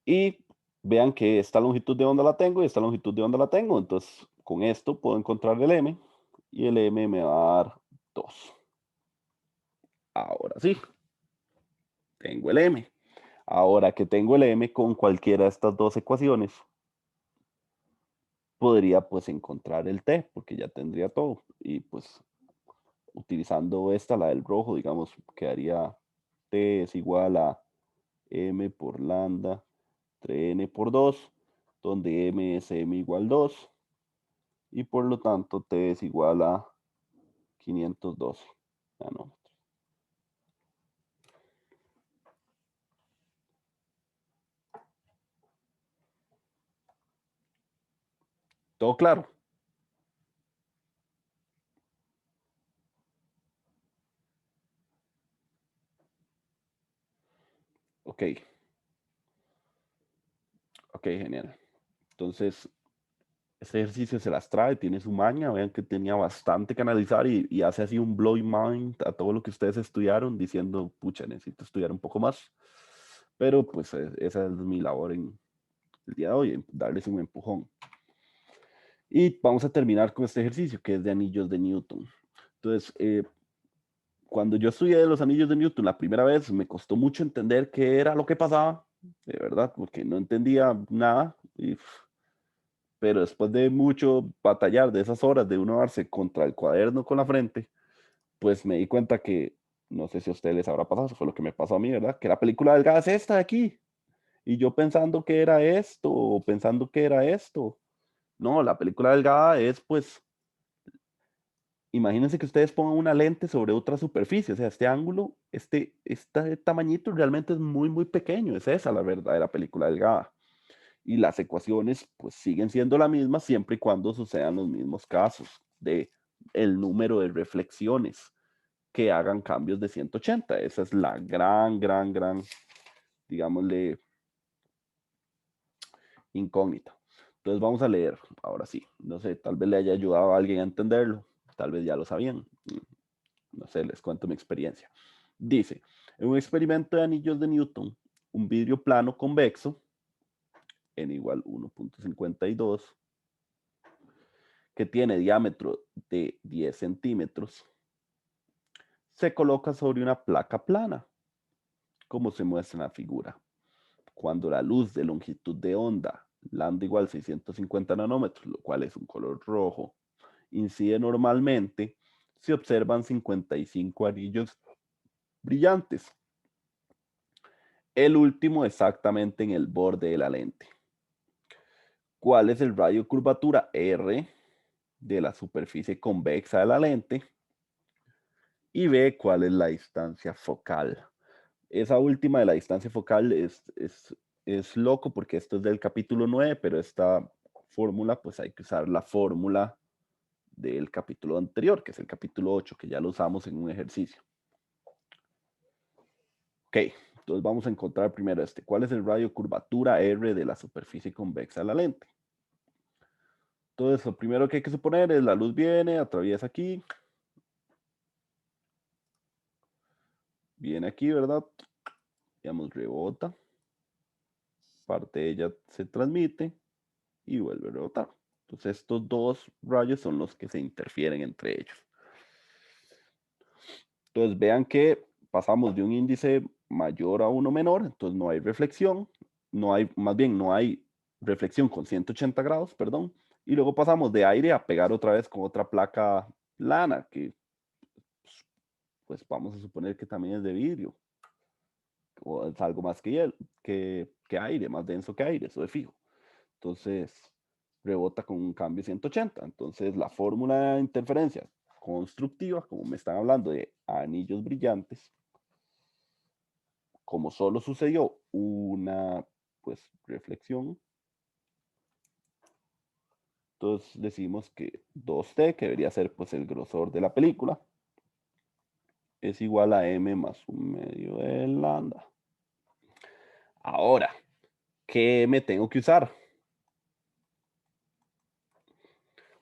Speaker 1: Y vean que esta longitud de onda la tengo y esta longitud de onda la tengo. Entonces, con esto puedo encontrar el m y el m me va a dar 2. Ahora sí, tengo el m. Ahora que tengo el m con cualquiera de estas dos ecuaciones, podría pues encontrar el t, porque ya tendría todo. Y pues utilizando esta, la del rojo, digamos, quedaría t es igual a m por lambda 3n por 2, donde m es m igual 2, y por lo tanto t es igual a 512 nanómetros. ¿Todo claro? Ok. Ok, genial. Entonces, este ejercicio se las trae, tiene su maña. Vean que tenía bastante que analizar y hace así un blowing mind a todo lo que ustedes estudiaron, diciendo, pucha, necesito estudiar un poco más. Pero pues esa es mi labor en el día de hoy, en darles un empujón. Y vamos a terminar con este ejercicio que es de anillos de Newton. Entonces, cuando yo estudié los anillos de Newton la primera vez, me costó mucho entender qué era lo que pasaba, de verdad, porque no entendía nada. Pero después de mucho batallar, de esas horas de uno darse contra el cuaderno con la frente, pues me di cuenta que, no sé si a ustedes les habrá pasado, eso fue lo que me pasó a mí, ¿verdad? Que la película delgada es esta de aquí. Y yo pensando que era esto, o pensando que era esto. No, la película delgada es pues, imagínense que ustedes pongan una lente sobre otra superficie, o sea, este ángulo, este tamañito realmente es muy, muy pequeño, es esa la verdadera película delgada. Y las ecuaciones pues siguen siendo la misma siempre y cuando sucedan los mismos casos de el número de reflexiones que hagan cambios de 180. Esa es la gran, digámosle, incógnita. Entonces vamos a leer, ahora sí, no sé, tal vez le haya ayudado a alguien a entenderlo, tal vez ya lo sabían, no sé, les cuento mi experiencia. Dice, en un experimento de anillos de Newton, un vidrio plano convexo, n igual 1.52, que tiene diámetro de 10 centímetros, se coloca sobre una placa plana, como se muestra en la figura. Cuando la luz de longitud de onda, lambda igual 650 nanómetros, lo cual es un color rojo, incide normalmente, se observan 55 anillos brillantes. El último exactamente en el borde de la lente. ¿Cuál es el radio de curvatura R de la superficie convexa de la lente? Y B, ¿cuál es la distancia focal? Esa última de la distancia focal es loco porque esto es del capítulo 9, pero esta fórmula, pues hay que usar la fórmula del capítulo anterior, que es el capítulo 8, que ya lo usamos en un ejercicio. Ok, entonces vamos a encontrar primero este. ¿Cuál es el radio curvatura R de la superficie convexa de la lente? Entonces, lo primero que hay que suponer es la luz viene, atraviesa aquí, viene aquí, ¿verdad? Digamos, rebota, parte de ella se transmite y vuelve a rebotar. Entonces estos dos rayos son los que se interfieren entre ellos. Entonces vean que pasamos de un índice mayor a uno menor, entonces no hay reflexión, más bien no hay reflexión con 180 grados, perdón, y luego pasamos de aire a pegar otra vez con otra placa lana, que pues vamos a suponer que también es de vidrio, o es algo más que aire, más denso que aire, eso de fijo. Entonces rebota con un cambio 180. Entonces la fórmula de interferencia constructiva, como me están hablando de anillos brillantes, como solo sucedió una pues reflexión, entonces decimos que 2T, que debería ser pues el grosor de la película, es igual a M más 1/2 de lambda. Ahora, ¿qué me tengo que usar?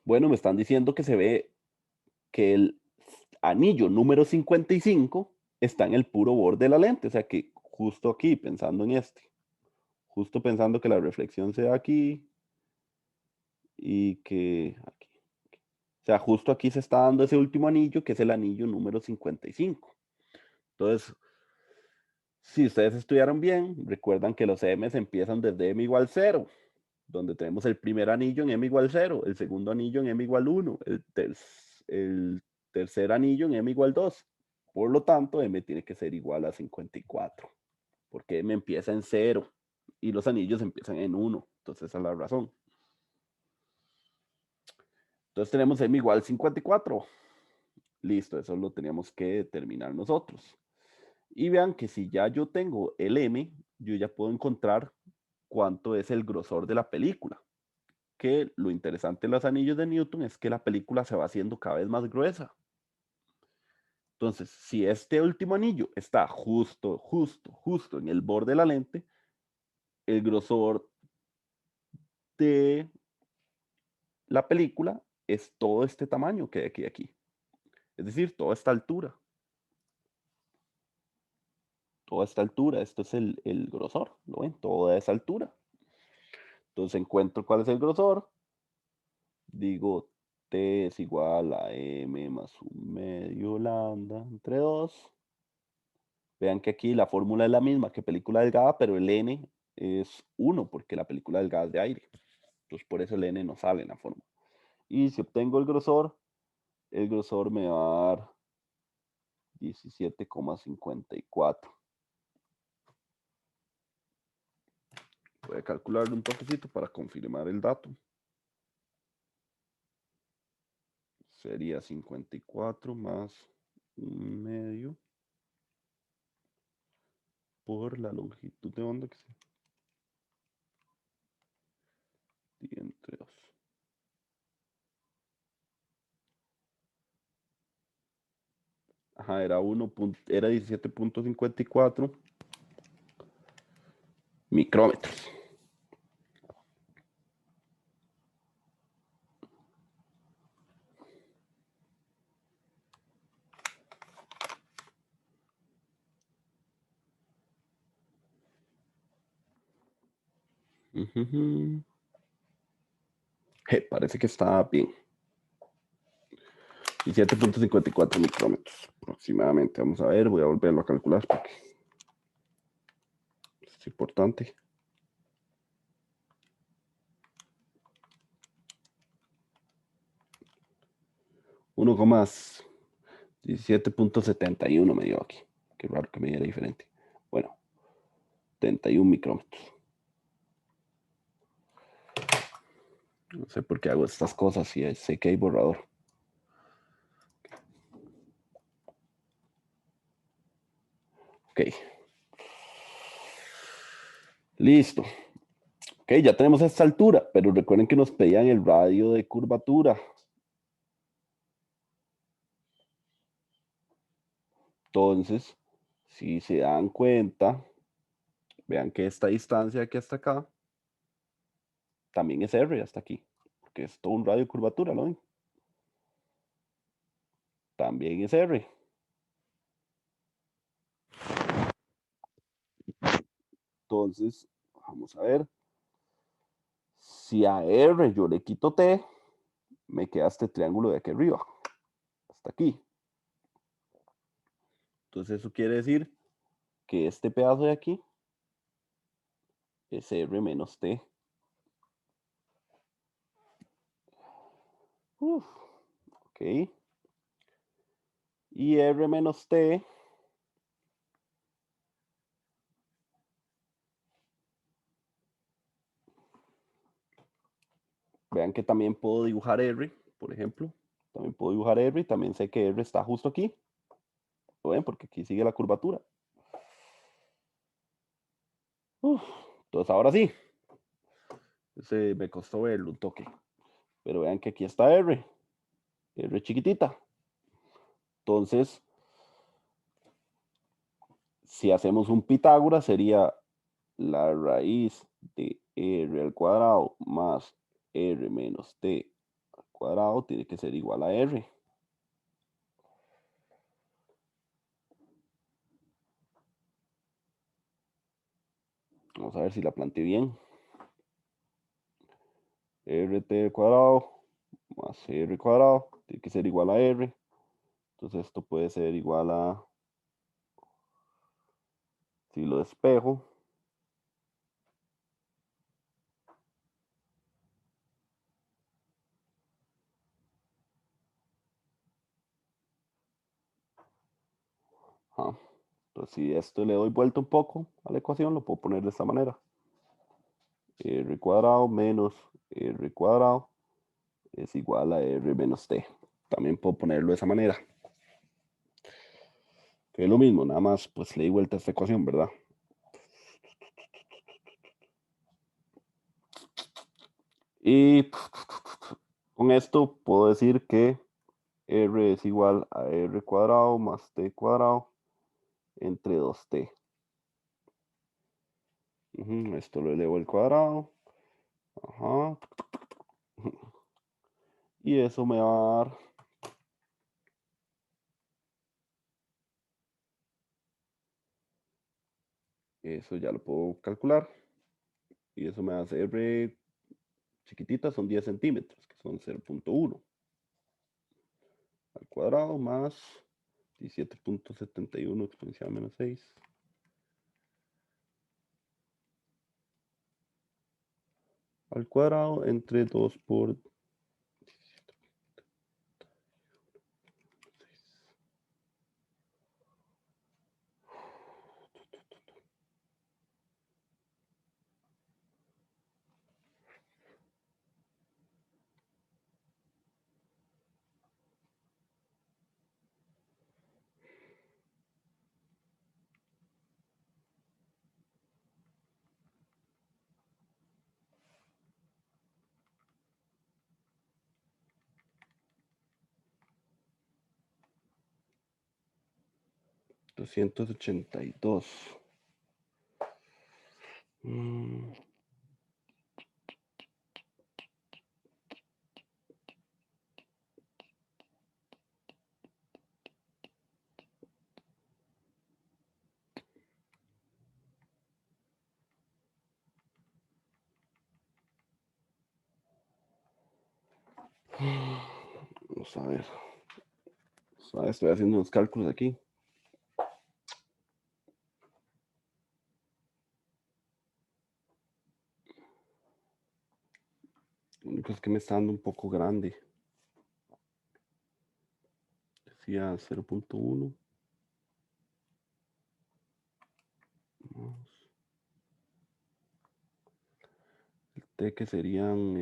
Speaker 1: Bueno, me están diciendo que se ve que el anillo número 55 está en el puro borde de la lente, o sea que justo aquí, pensando en justo pensando que la reflexión sea aquí y que aquí. O sea, justo aquí se está dando ese último anillo, que es el anillo número 55. Entonces, si ustedes estudiaron bien, recuerdan que los M's empiezan desde M igual 0, donde tenemos el primer anillo en M igual 0, el segundo anillo en M igual 1, el tercer anillo en M igual 2. Por lo tanto, M tiene que ser igual a 54, porque M empieza en 0 y los anillos empiezan en 1. Entonces, esa es la razón. Entonces, tenemos M igual 54. Listo, eso lo teníamos que determinar nosotros. Y vean que si ya yo tengo el M, yo ya puedo encontrar cuánto es el grosor de la película. Que lo interesante de los anillos de Newton es que la película se va haciendo cada vez más gruesa. Entonces, si este último anillo está justo en el borde de la lente, el grosor de la película es todo este tamaño que hay aquí. Es decir, toda esta altura. Toda esta altura, esto es el grosor, ¿lo ven? Toda esa altura. Entonces encuentro cuál es el grosor, digo T es igual a M más 1/2 lambda entre 2. Vean que aquí la fórmula es la misma que película delgada, pero el N es 1 porque la película delgada es de aire. Entonces por eso el N no sale en la fórmula. Y si obtengo el grosor me va a dar 17,54. Voy a calcularlo un toquecito para confirmar el dato. Sería 54 más 1/2 por la longitud de onda que se divide entre 2. Ajá, era 17,54 micrómetros. Parece que está bien. 17,54 micrómetros aproximadamente. Vamos a ver, voy a volverlo a calcular porque es importante. Uno más 17,71 me dio aquí. Qué raro que me diera diferente. Bueno, 71 micrómetros. No sé por qué hago estas cosas y sé que hay borrador. Ok. Listo. Ok, ya tenemos esta altura, pero recuerden que nos pedían el radio de curvatura. Entonces, si se dan cuenta, vean que esta distancia aquí hasta acá también es R hasta aquí, porque es todo un radio de curvatura, ¿no ven? También es R. Entonces, vamos a ver. Si a R yo le quito T, me queda este triángulo de aquí arriba, hasta aquí. Entonces eso quiere decir que este pedazo de aquí es R menos T. Ok. Y R menos T vean que también puedo dibujar R, por ejemplo. También puedo dibujar R y también sé que R está justo aquí. ¿Lo ven? Porque aquí sigue la curvatura. Entonces ahora sí. Me costó verlo un toque. Pero vean que aquí está R. R chiquitita. Entonces, si hacemos un Pitágoras, sería la raíz de R al cuadrado más R menos T al cuadrado tiene que ser igual a R. Vamos a ver si la planteé bien. RT al cuadrado más R cuadrado tiene que ser igual a R. Entonces esto puede ser igual a, si lo despejo, entonces si esto le doy vuelta un poco a la ecuación, lo puedo poner de esta manera. R cuadrado menos R cuadrado es igual a R menos T. También puedo ponerlo de esa manera. Que es lo mismo, nada más pues le di vuelta a esta ecuación, ¿verdad? Y con esto puedo decir que R es igual a R cuadrado más T cuadrado entre 2T. Esto lo elevo al cuadrado. Ajá. Y eso me va a dar eso ya lo puedo calcular. Y eso me hace R chiquitita, son 10 centímetros, que son 0.1 al cuadrado más 17.71 exponencial menos 6 al cuadrado entre 2 por 282. Mm, 'Vamos a ver. Estoy haciendo unos cálculos aquí. Lo único es que me está dando un poco grande. Decía 0.1. El T que serían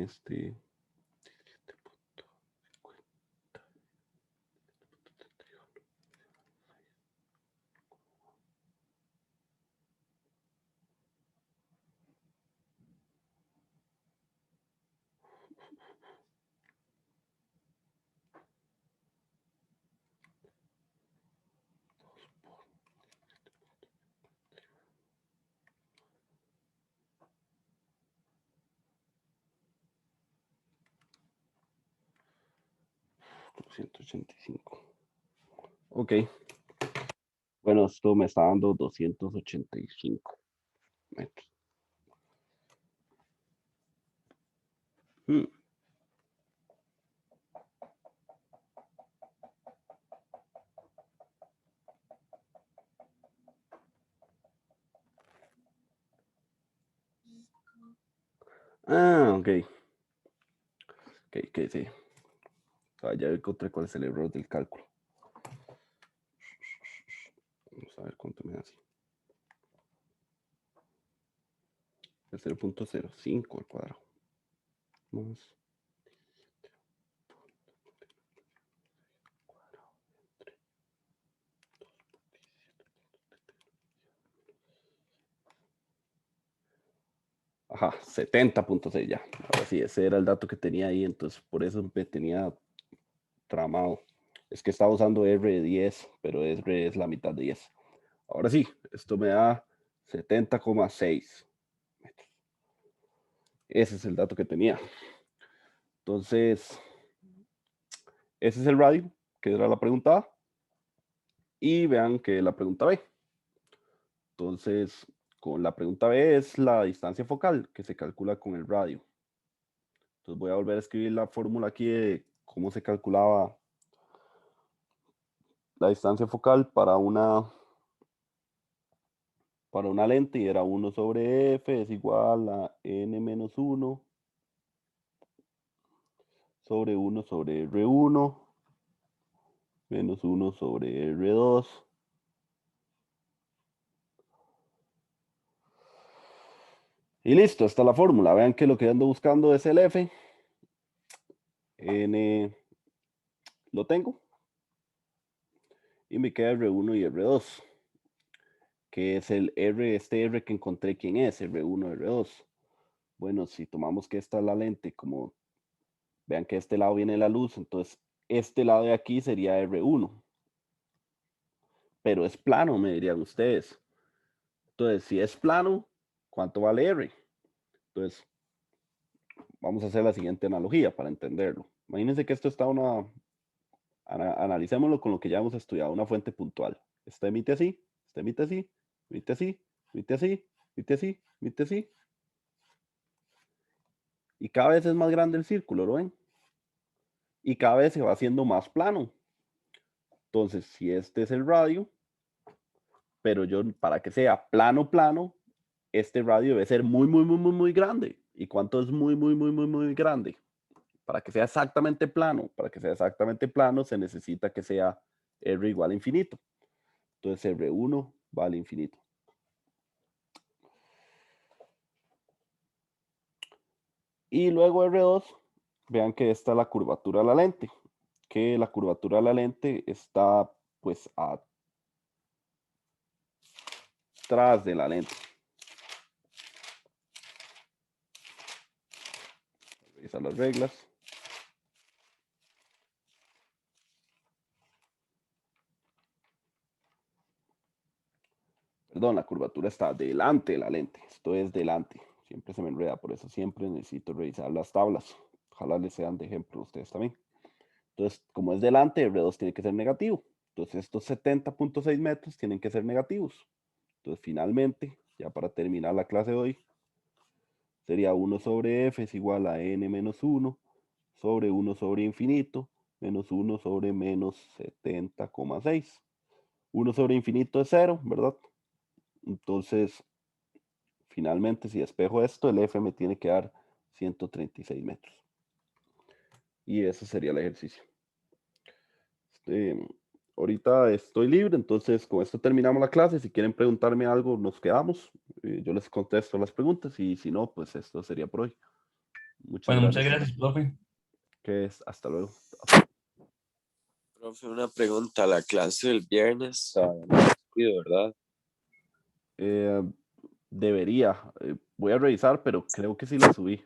Speaker 1: 285. Ok. Bueno, esto me está dando 285 metros. Hmm. Ah, ok. Ok, sí. Ya encontré cuál es el error del cálculo. Vamos a ver cuánto me da así. 0.05 al cuadrado. Más. Ajá, 70.6 ya. Ahora sí, ese era el dato que tenía ahí, entonces por eso me tenía tramado. Es que estaba usando R de 10, pero R es la mitad de 10. Ahora sí, esto me da 70,6 metros. Ese es el dato que tenía. Entonces, ese es el radio, que era la pregunta A. Y vean que la pregunta B. Entonces, con la pregunta B es la distancia focal, que se calcula con el radio. Entonces voy a volver a escribir la fórmula aquí de cómo se calculaba la distancia focal para una lente, y era 1 sobre f es igual a n menos 1 sobre 1 sobre R1 menos 1 sobre R2 y listo, está la fórmula. Vean que lo que ando buscando es el f. N lo tengo y me queda R1 y R2, que es el R, este R que encontré, ¿quién es? R1, R2. Bueno, si tomamos que esta es la lente, como vean que este lado viene la luz, entonces este lado de aquí sería R1. Pero es plano, me dirían ustedes. Entonces, si es plano, ¿cuánto vale R? Entonces, vamos a hacer la siguiente analogía para entenderlo. Imagínense que esto está analicémoslo con lo que ya hemos estudiado, una fuente puntual. Esta emite así, esta emite así, emite así, emite así, emite así, emite así. Y cada vez es más grande el círculo, ¿lo ven? Y cada vez se va haciendo más plano. Entonces, si este es el radio, pero yo, para que sea plano, plano, este radio debe ser muy, muy, muy, muy, muy grande. ¿Y cuánto es muy, muy, muy, muy, muy grande? Para que sea exactamente plano, se necesita que sea R igual a infinito. Entonces R1 vale infinito. Y luego R2, vean que esta es la curvatura de la lente, que la curvatura de la lente está pues atrás de la lente. Revisar las reglas. Perdón, la curvatura está delante de la lente. Esto es delante. Siempre se me enreda, por eso siempre necesito revisar las tablas. Ojalá les sean de ejemplo a ustedes también. Entonces, como es delante, R2 tiene que ser negativo. Entonces, estos 70.6 metros tienen que ser negativos. Entonces, finalmente, ya para terminar la clase de hoy, sería 1 sobre f es igual a n menos 1 sobre 1 sobre infinito menos 1 sobre menos 70,6. 1 sobre infinito es 0, ¿verdad? Entonces, finalmente, si despejo esto, el f me tiene que dar 136 metros. Y ese sería el ejercicio. Ahorita estoy libre, entonces con esto terminamos la clase. Si quieren preguntarme algo, nos quedamos. Yo les contesto las preguntas y si no, pues esto sería por hoy. Muchas
Speaker 4: Bueno, muchas
Speaker 1: gracias.
Speaker 4: gracias, profe.
Speaker 1: Que es hasta luego.
Speaker 3: Profe, una pregunta. La clase del viernes todavía no la subido, ¿verdad?
Speaker 1: Debería. Voy a revisar, pero creo que sí la subí.